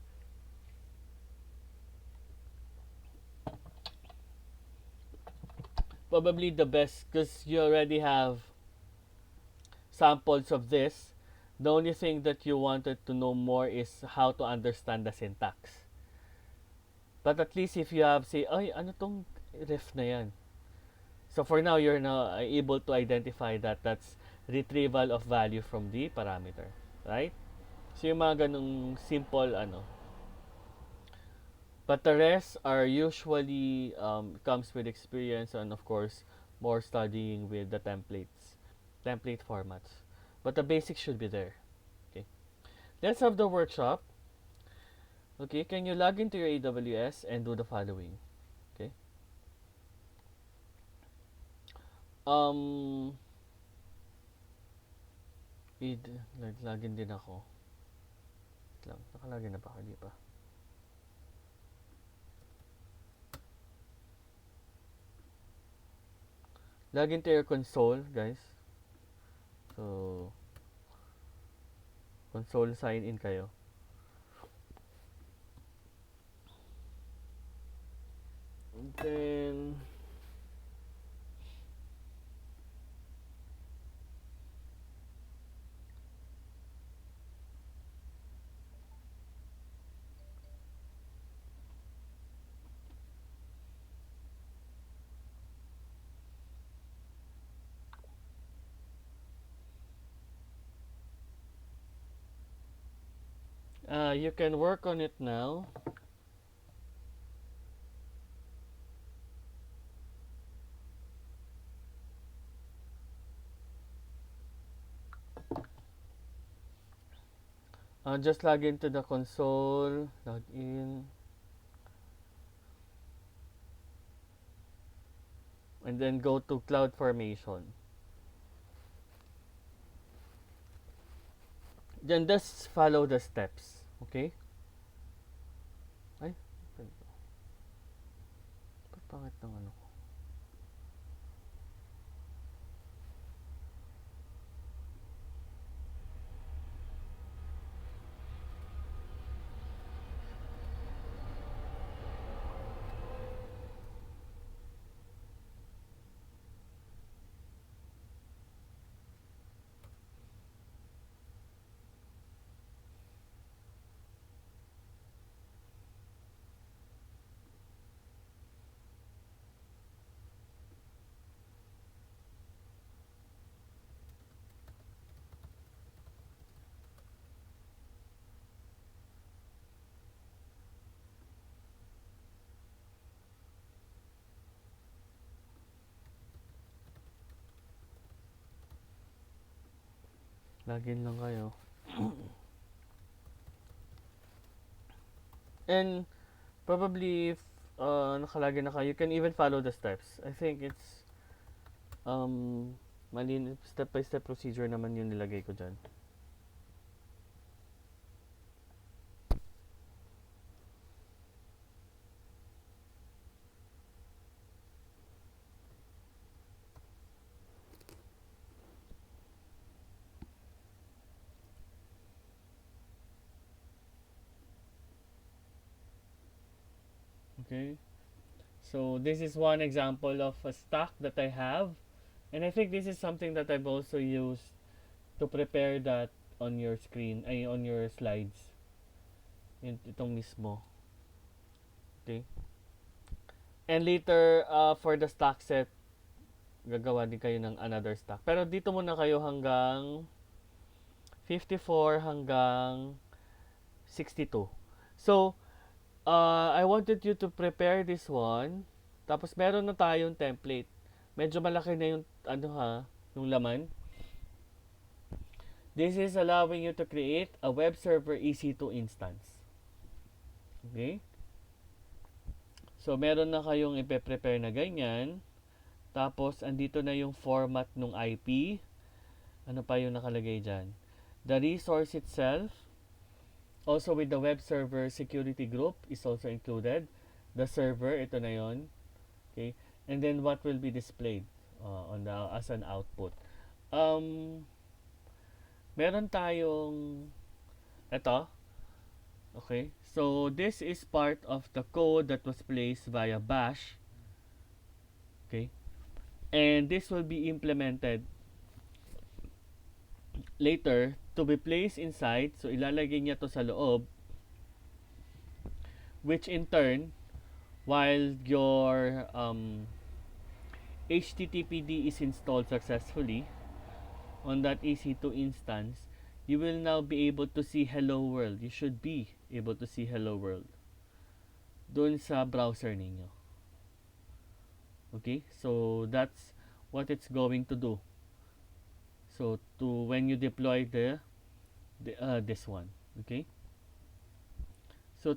Probably the best, because you already have samples of this. The only thing that you wanted to know more is how to understand the syntax. But at least if you have, say, ay, ano tong ref na yan? So for now, you're now able to identify that that's retrieval of value from the parameter. Right? So yung mga ganung simple, But the rest are usually comes with experience and of course more studying with the template formats. But the basics should be there. Okay. Let's have the workshop. Okay, can you log into your AWS and do the following? Okay. Login din ako. Nakalagin na ba ako? Di pa. Log into your console, guys. So, console sign in kayo. And then, You can work on it now. Just log into the console, log in, and then go to CloudFormation. Then just follow the steps, okay? Ay, ba't pangit ng ano ko? Login lang kayo. And probably if nakalagin na kayo, you can even follow the steps. I think it's step by step procedure naman yung nilagay ko dyan. Okay, so this is one example of a stack that I have, and I think this is something that I've also used to prepare that on your screen, ay on your slides. Itong mismo. Okay, and later for the stack set, gagawa din kayo ng another stack. Pero dito muna kayo hanggang 54 hanggang 62. So I wanted you to prepare this one. Tapos meron na tayong template. Medyo malaki na yung yung laman. This is allowing you to create a web server EC2 instance. Okay? So meron na kayong ipe-prepare na ganyan. Tapos andito na yung format ng IP. Ano pa yung nakalagay dyan? The resource itself, also with the web server security group is also included. The server, ito na yon. Okay? And then what will be displayed as an output. Meron tayong ito. Okay? So this is part of the code that was placed via bash. Okay? And this will be implemented later to be placed inside. So ilalagay niya to sa loob, which in turn, while your HTTPD is installed successfully on that EC2 instance, you will now be able to see hello world. You should be able to see hello world dun sa browser ninyo. Okay? So that's what it's going to do. So when you deploy this one, okay? So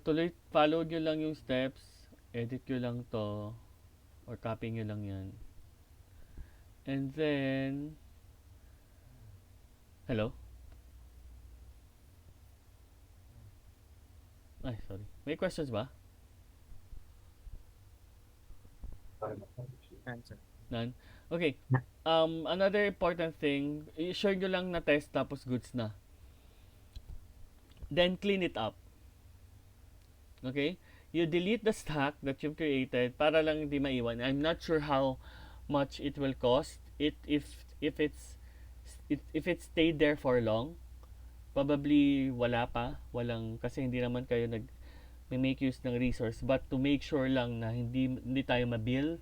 follow nyo lang yung steps, edit nyo lang to, or copy nyo lang yan. And then, hello? Ay, sorry. May questions ba? None? Okay. Another important thing, i-share nyo lang na test tapos goods na. Then clean it up. Okay? You delete the stack that you've created para lang hindi maiwan. I'm not sure how much it will cost if it stayed there for long. Probably walang kasi hindi naman kayo make use ng resource, but to make sure lang na hindi kayo mabill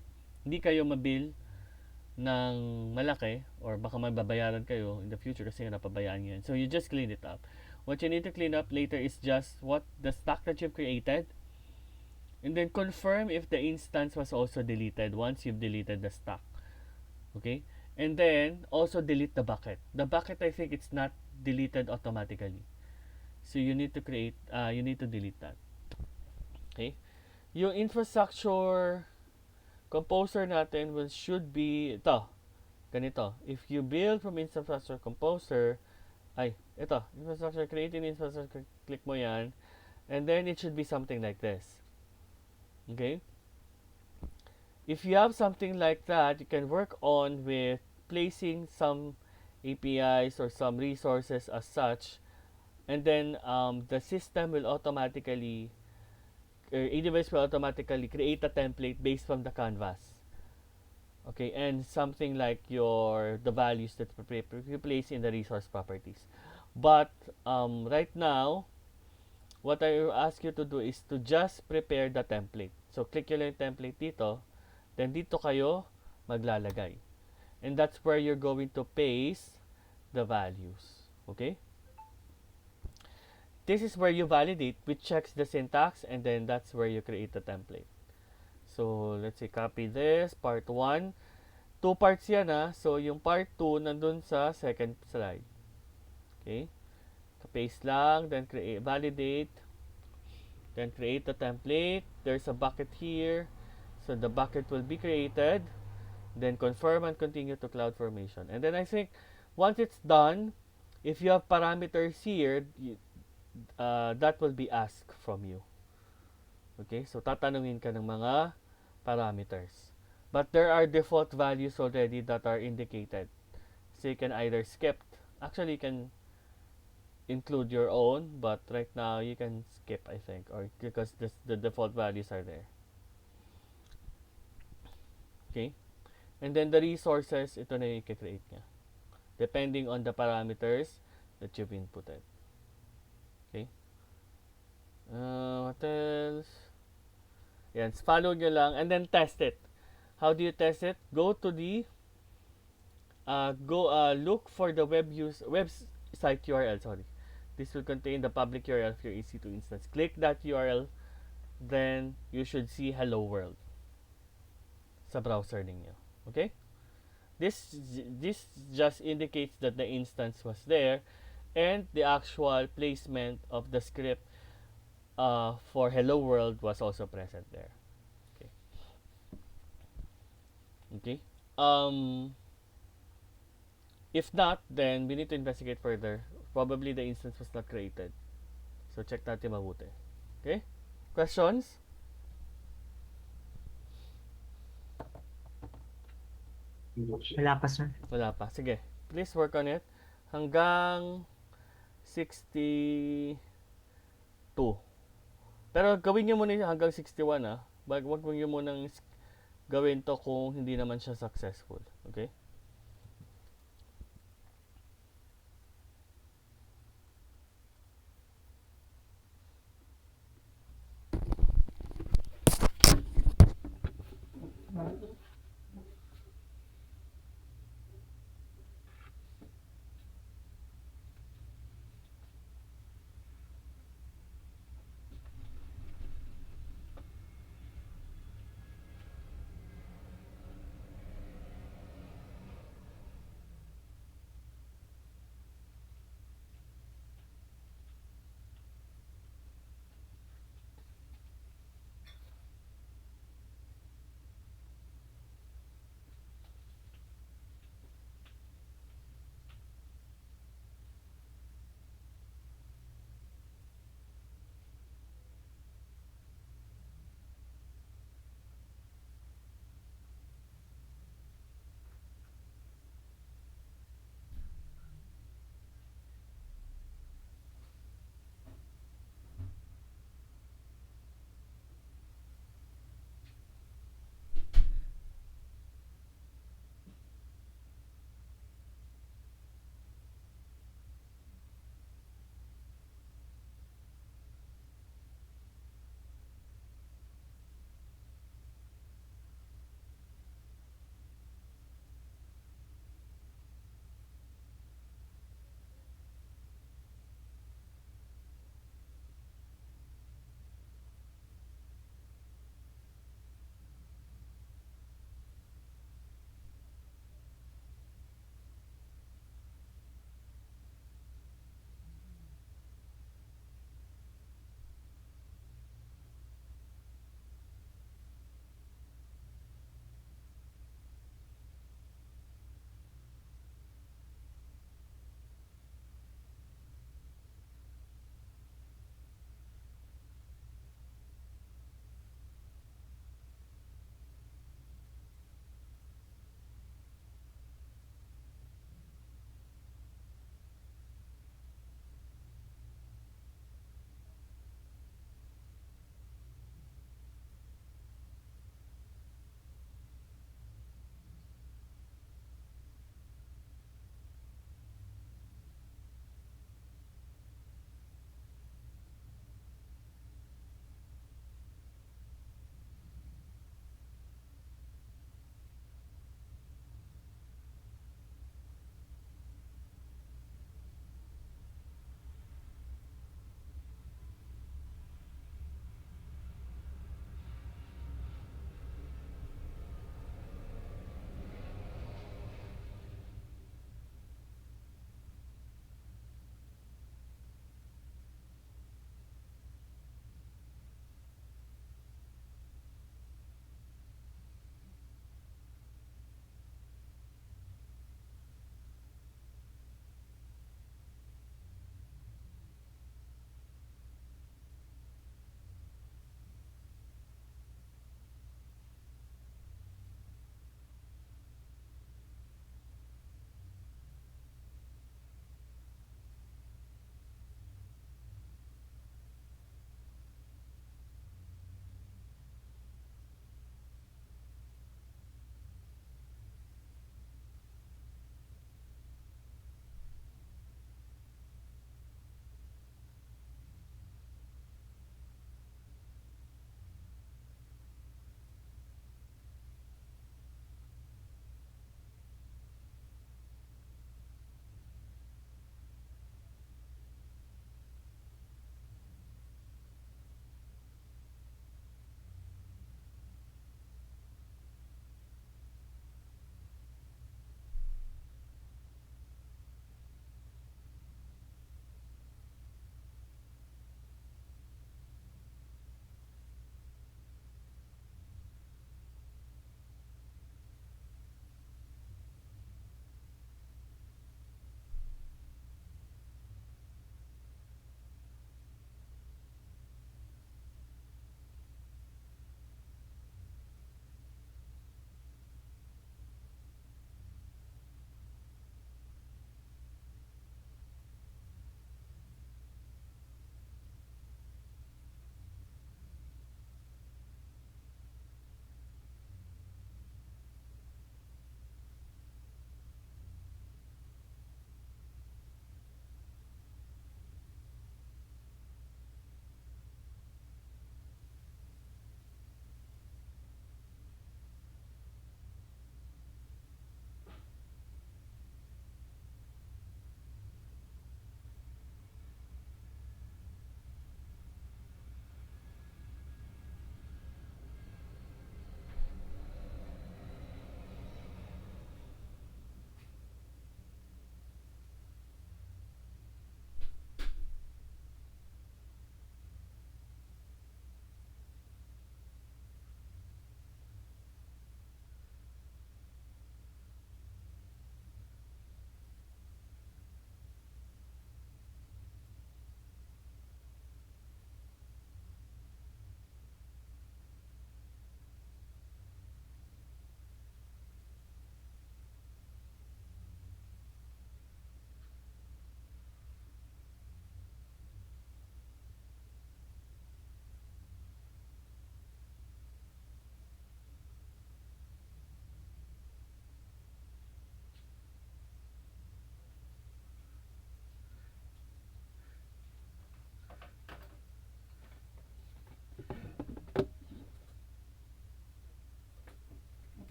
ng malaki or baka mababayaran kayo in the future kasi napabayaan nyo yan. So you just clean it up. What you need to clean up later is just what the stack that you've created, and then confirm if the instance was also deleted once you've deleted the stack. Okay, and then also delete the bucket. The bucket, I think it's not deleted automatically, so you need to delete that. Okay, yung infrastructure composer natin should be ito, ganito. If you build from infrastructure composer, ito, infrastructure, creating infrastructure, click mo yan, and then it should be something like this. Okay? If you have something like that, you can work on with placing some APIs or some resources as such, and then the system will automatically, AWS will automatically create a template based from the canvas. Okay, and something like the values that you place in the resource properties. But right now, what I ask you to do is to just prepare the template. So click yung template dito, then dito kayo maglalagay. And that's where you're going to paste the values. Okay? This is where you validate, which checks the syntax, and then that's where you create the template. So let's say copy this, part 1. 2 parts yan So yung part 2 nandun sa second slide. Okay? Paste lang, then create, validate, then create the template. There's a bucket here. So the bucket will be created. Then confirm and continue to CloudFormation. And then I think once it's done, if you have parameters here, that will be asked from you. Okay? So tatanungin ka ng mga parameters. But there are default values already that are indicated. So you can either skip. Actually, you can include your own, but right now you can skip, I think, or because the default values are there. Okay? And then the resources, ito na yung i-create niya. Depending on the parameters that you've inputted. Okay? What else? Yan, follow nyo lang and then test it. How do you test it? Go to the look for the website URL. Sorry, this will contain the public URL of your EC2 instance. Click that URL, then you should see hello world sa browser ninyo. Okay? This just indicates that the instance was there and the actual placement of the script for hello world was also present there. Okay. Okay. If not, then we need to investigate further. Probably the instance was not created. So check natin mabuti. Okay? Questions? Wala pa, sir. Wala pa. Sige. Please work on it. Hanggang 62. Pero gawin nyo muna hanggang 61 Wag nyo munang gawin to kung hindi naman siya successful. Okay?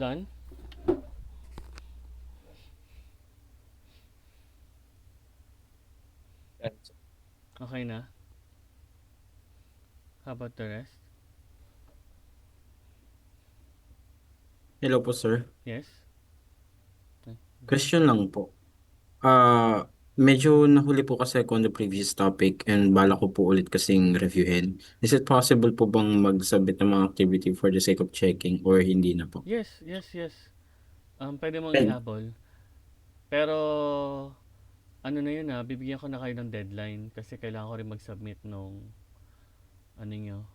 Done? Okay na? How about the rest? Hello po, sir. Yes? Okay. Question lang po. Medyo nahuli po kasi ako on the previous topic and bala ko po ulit kasing reviewin. Is it possible po bang mag-submit ng mga activity for the sake of checking or hindi na po? Yes, yes, yes. Pwede mong And, ihabol. Pero, ano na yun bibigyan ko na kayo ng deadline kasi kailangan ko rin mag-submit nung, ano nyo,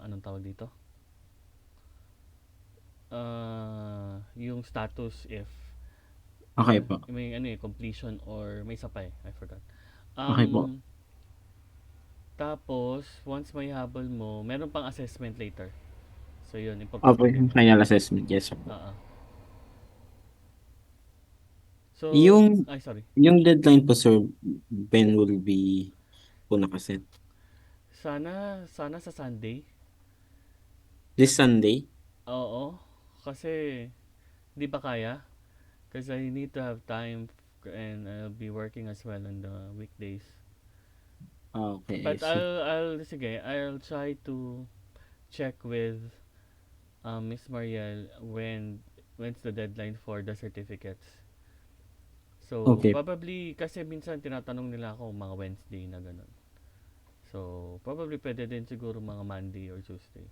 anong tawag dito? Yung status if okay po. may ano completion or may sapay. I forgot. Okay po. Um, tapos, once may habol mo, meron pang assessment later. So, yun, Opo, importante din yung yun. final assessment. Yes, sir. Oo. So, Yung, ay, sorry. yung deadline po, sir, when will be po nakaset? Sana sa Sunday. This Sunday? Oo. Kasi, di ba kaya? Because I need to have time and I'll be working as well on the weekdays. Okay, I But see. sige, I'll try to check with Miss Mariel when's the deadline for the certificates. So, Okay. probably, kasi minsan tinatanong nila ako mga Wednesday na ganun. So, probably pwede din siguro mga Monday or Tuesday.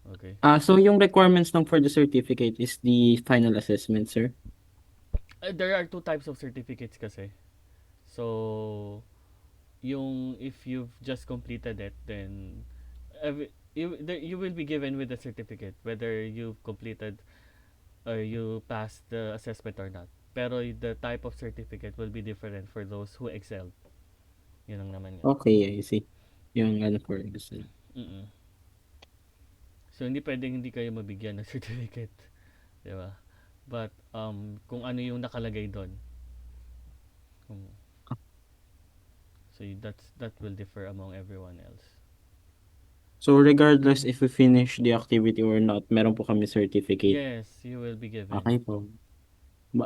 Okay. So yung requirements lang for the certificate is the final assessment, sir? There are two types of certificates kasi. So, yung if you've just completed it, then you will be given with a certificate whether you've completed or you passed the assessment or not. Pero the type of certificate will be different for those who excelled. Yun ang naman yun. Okay, I see. Yung ano for example. Mm-mm. So, hindi pwedeng hindi kayo mabigyan ng certificate. Di ba? But, kung ano yung nakalagay doon. Kung, so, that will differ among everyone else. So regardless if we finish the activity or not, meron po kami certificate. Yes, you will be given. Okay po.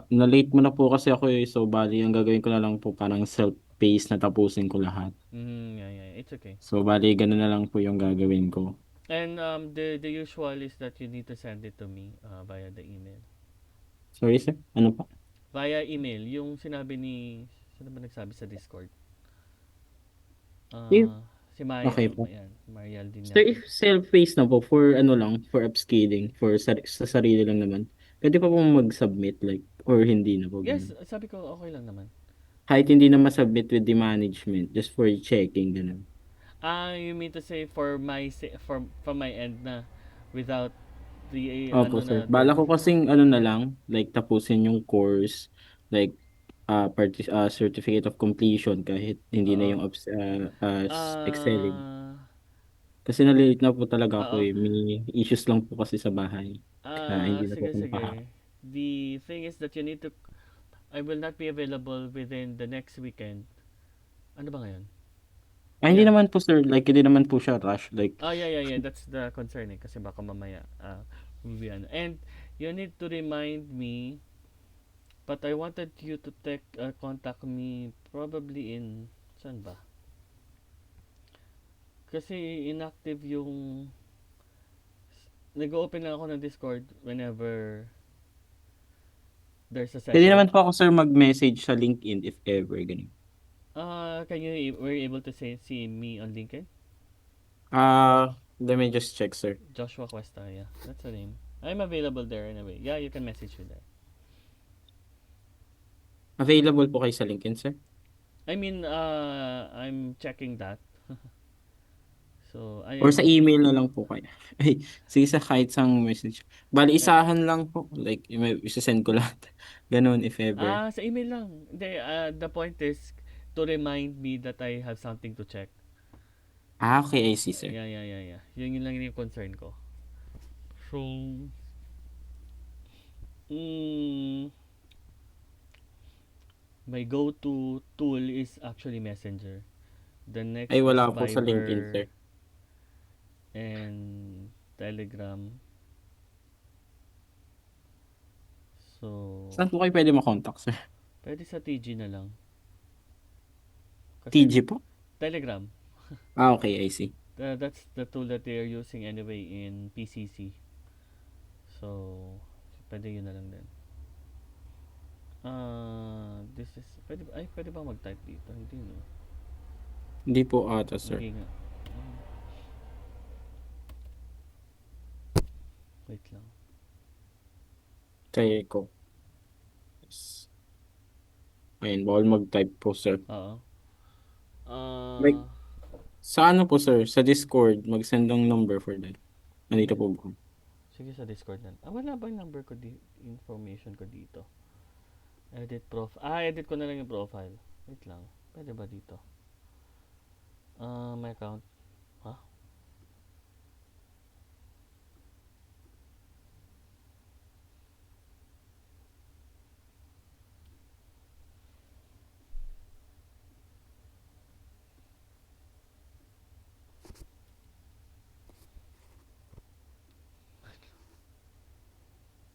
Na-late mo na po kasi ako eh. So bali, ang gagawin ko na lang po parang self-paced na tapusin ko lahat. Yeah, yeah, it's okay. So bali, ganun na lang po yung gagawin ko. And the usual is that you need to send it to me via the email. Sorry sir, ano pa? Via email, yung sinabi ni, sino ba nagsabi sa Discord? If, Ah, si Maya, okay po. ayan, Mariel So if Dignate. self-paced na po for ano lang, for upscaling, for sa sarili lang naman, pwede pa po mag-submit like, or hindi na po Yes, ganun. sabi ko okay lang naman. Kahit hindi na masubmit with the management, just for checking, ganun. You mean to say for from my end na without the Opo, ano sir. na Bala the ko kasing ano na lang, like tapusin yung course, like certificate of completion kahit hindi na oo. yung excelling. Ah, Kasi nalilate na po talaga ako oo. eh. May issues lang po kasi sa bahay. Kaya hindi na po Sige ako sige. nakaharap. The thing is that you need to I will not be available within the next weekend. Ano ba ngayon? Hindi Yeah. naman po sir, like hindi naman po siya rush. Like, Yeah, yeah, yeah. That's the concern kasi baka mamaya will be ano. And you need to remind me, but I wanted you to contact me probably in saan ba? Kasi inactive yung nag-open lang ako ng Discord whenever there's a pwede session. naman po ako sir mag-message sa LinkedIn if ever, ganun. Can you were you able to see me on LinkedIn? Let me just check sir. Joshua Cuesta, yeah. That's the name. I'm available there anyway. Yeah, you can message me there. Available po kayo sa LinkedIn sir? I mean, I'm checking that. So, Or ayan sa yung email na lang po kayo. Ay, sige sa kahit sang message. Bali, eh, isahan lang po. Like, isa-send ko lahat. Ganun, if ever. sa email lang. Hindi, the point is to remind me that I have something to check. Okay, I see, sir. Yeah, yeah, yeah, yeah. Yun lang yung concern ko. So, mm, my go-to tool is actually Messenger. The Ay, next is wala po sa LinkedIn, Viber sir. and Telegram. So, Saan po kayo pwede makontak, sir? pwede sa TG na lang. Kasi TG po? Telegram, Ah, okay, I see. that's the tool that they are using anyway in PCC. So, pwede yun na lang din. This is, pwede ba mag-type dito? Hindi, no? Hindi po ata, sir. Hindi nga. Wait lang. Kaya ko. Yes. Ayun, bawal mag-type po, sir. Oo. Like, Ah, sa ano po, sir? Sa Discord, mag-send ng number for that. Nandito sige. po ba? Sige sa Discord na. Wala ba yung number ko information ko dito? Edit profile. Edit ko na lang yung profile. Wait lang. Pwede ba dito? My account. Ha?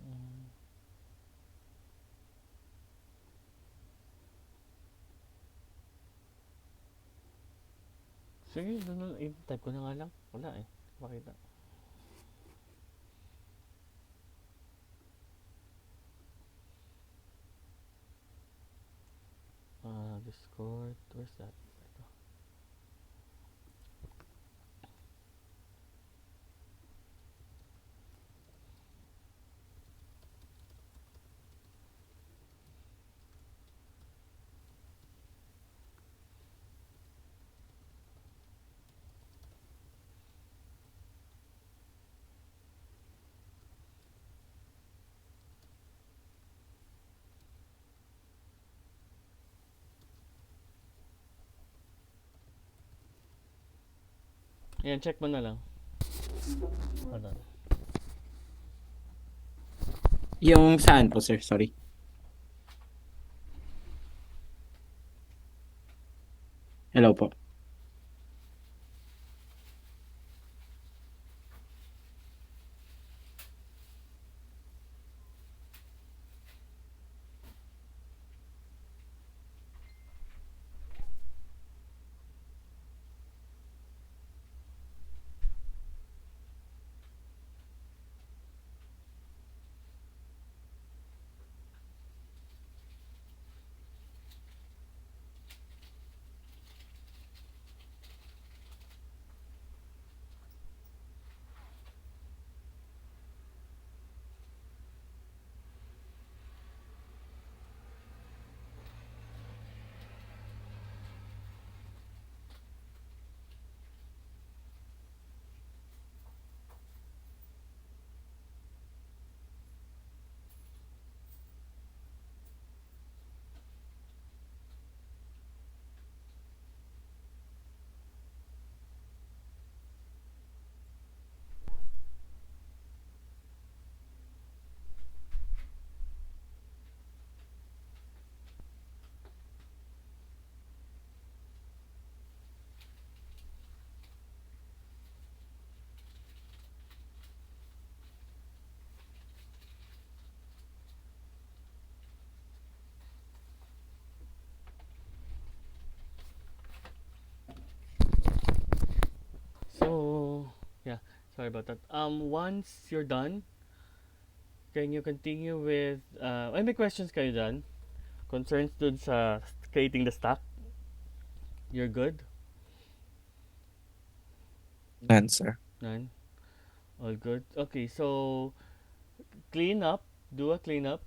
Mm, sige, doon na. I-type ko na nga lang. Wala eh. Makita. Discord. Where's that? Ito. Ayan, check mo na lang. Hold on. Yung saan po, sir? Sorry. Hello po. So, yeah. Sorry about that. Once you're done, can you continue with, may questions kayo dyan? Concerns dun sa creating the stack? You're good? None, sir. None? All good? Okay, so, clean up. Do a cleanup.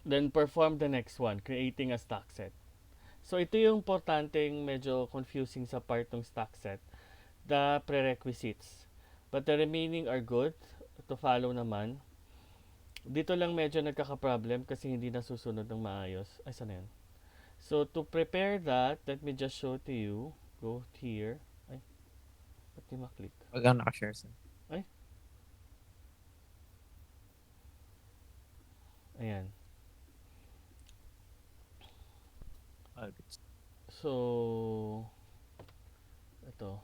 Then perform the next one, creating a stack set. So, ito yung importanteng medyo confusing sa part ng stack set. The prerequisites. But the remaining are good to follow naman. Dito lang medyo nagkaka-problem kasi hindi nasusunod ng maayos. Ay, saan na yan? So, to prepare that, let me just show to you. Go here. Ay, ba't di maklik? Wag kang naka-share, sir. Ay, ayan. All good, sir. So, ito.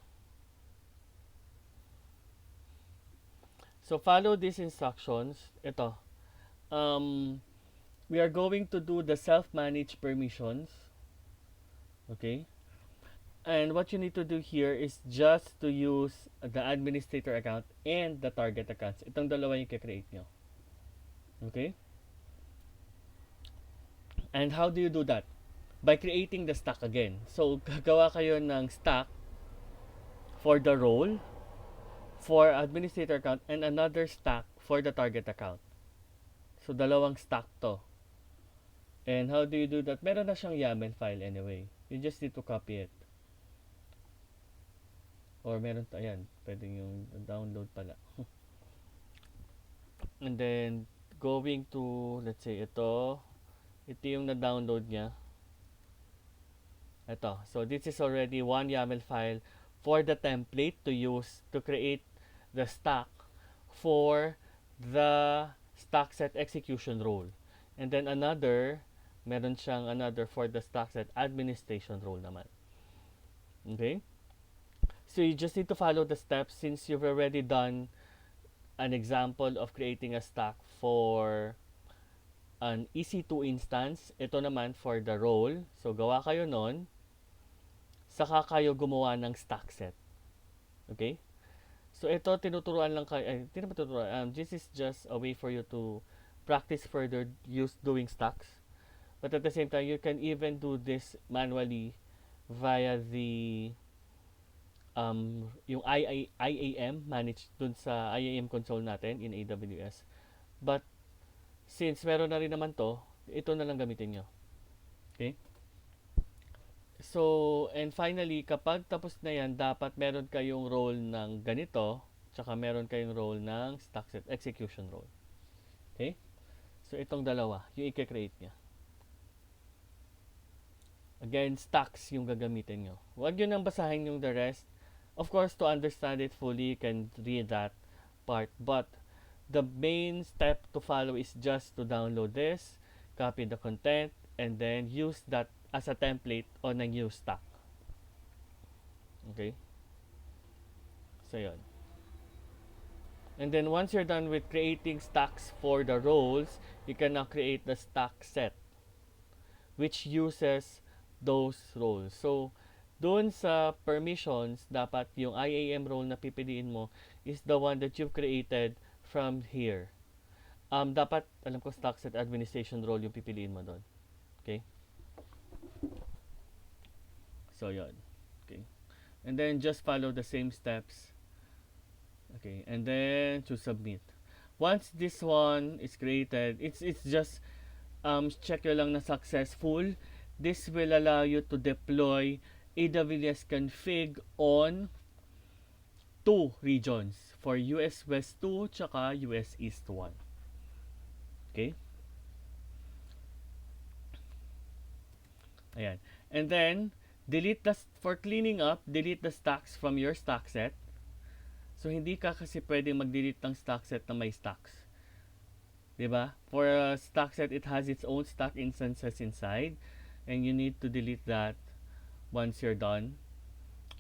So, follow these instructions. Ito. um, we are going to do the self-managed permissions. Okay. And what you need to do here is just to use the administrator account and the target accounts. Itong dalawa yung i-create nyo. Okay? And how do you do that? By creating the stack again. So, gagawa kayo ng stack for the role, for administrator account, and another stack for the target account. So, dalawang stack to. And how do you do that? Meron na siyang YAML file anyway. You just need to copy it. Or meron, ayan, pwedeng yung download pala. And then, going to, let's say, ito yung na-download niya. Ito. So, this is already one YAML file for the template to use to create the stack for the stack set execution role. And then meron siyang another for the stack set administration role naman. Okay? So, you just need to follow the steps since you've already done an example of creating a stack for an EC2 instance. Ito naman for the role. So, gawa kayo nun. Saka kayo gumawa ng stack set. Okay? So, ito, tinuturuan lang kayo. Hindi naman tuturuan. This is just a way for you to practice further doing stacks. But at the same time, you can even do this manually via the yung IAM managed dun sa IAM console natin in AWS. But since meron na rin naman to, ito na lang gamitin nyo. Okay? So, and finally, kapag tapos na yan, dapat meron kayong role ng ganito, tsaka meron kayong role ng stack set execution role. Okay? So, itong dalawa, yung i-create niya. Again, stacks yung gagamitin nyo. Huwag nyo nang basahin yung the rest. Of course, to understand it fully, you can read that part. But, the main step to follow is just to download this, copy the content, and then use that as a template on a new stack. Okay? So, yun. And then, once you're done with creating stacks for the roles, you can now create the stack set, which uses those roles. So, doon sa permissions, dapat yung IAM role na pipiliin mo is the one that you've created from here. Dapat, alam ko, stack set administration role yung pipiliin mo doon. Okay? So, yun. Okay. And then, just follow the same steps. Okay. And then, to submit. Once this one is created, it's just check nyo lang na successful. This will allow you to deploy AWS config on 2 regions for US West 2 tsaka US East 1. Okay? Ayan. And then, for cleaning up, delete the stacks from your stack set. So, hindi ka kasi pwedeng mag-delete ng stack set na may stacks. Diba? For a stack set, it has its own stack instances inside. And you need to delete that once you're done.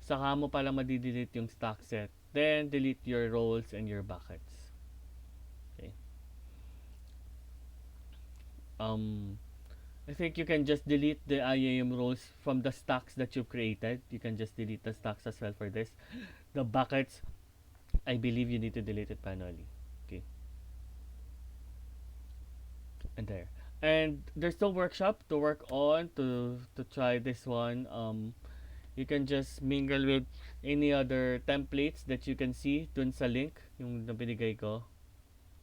Saka mo pala madidelete yung stack set. Then, delete your roles and your buckets. Okay. I think you can just delete the IAM roles from the stacks that you've created. You can just delete the stacks as well for this. The buckets, I believe you need to delete it manually. Okay. And there. And there's no workshop to work on to try this one. You can just mingle with any other templates that you can see dun sa link yung binigay ko.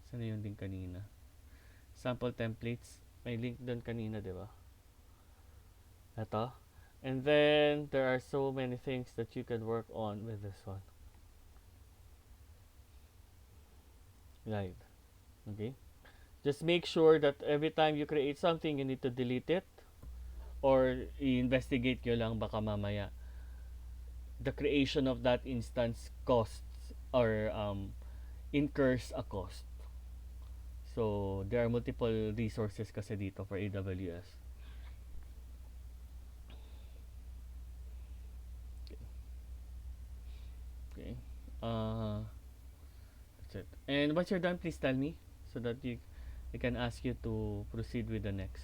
Sana yung link kanina? Sample templates. May link dun kanina, di ba? Ito. And then, there are so many things that you can work on with this one. Right. Okay? Just make sure that every time you create something, you need to delete it. Or i-investigate nyo lang baka mamaya the creation of that instance costs or incurs a cost. So, there are multiple resources kasi dito for AWS. Okay. That's it. And once you're done, please tell me so that I can ask you to proceed with the next.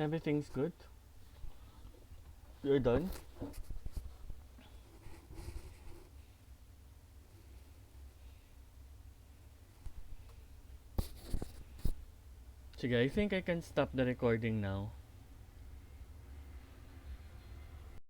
Everything's good? You're done? Sige, I think I can stop the recording now.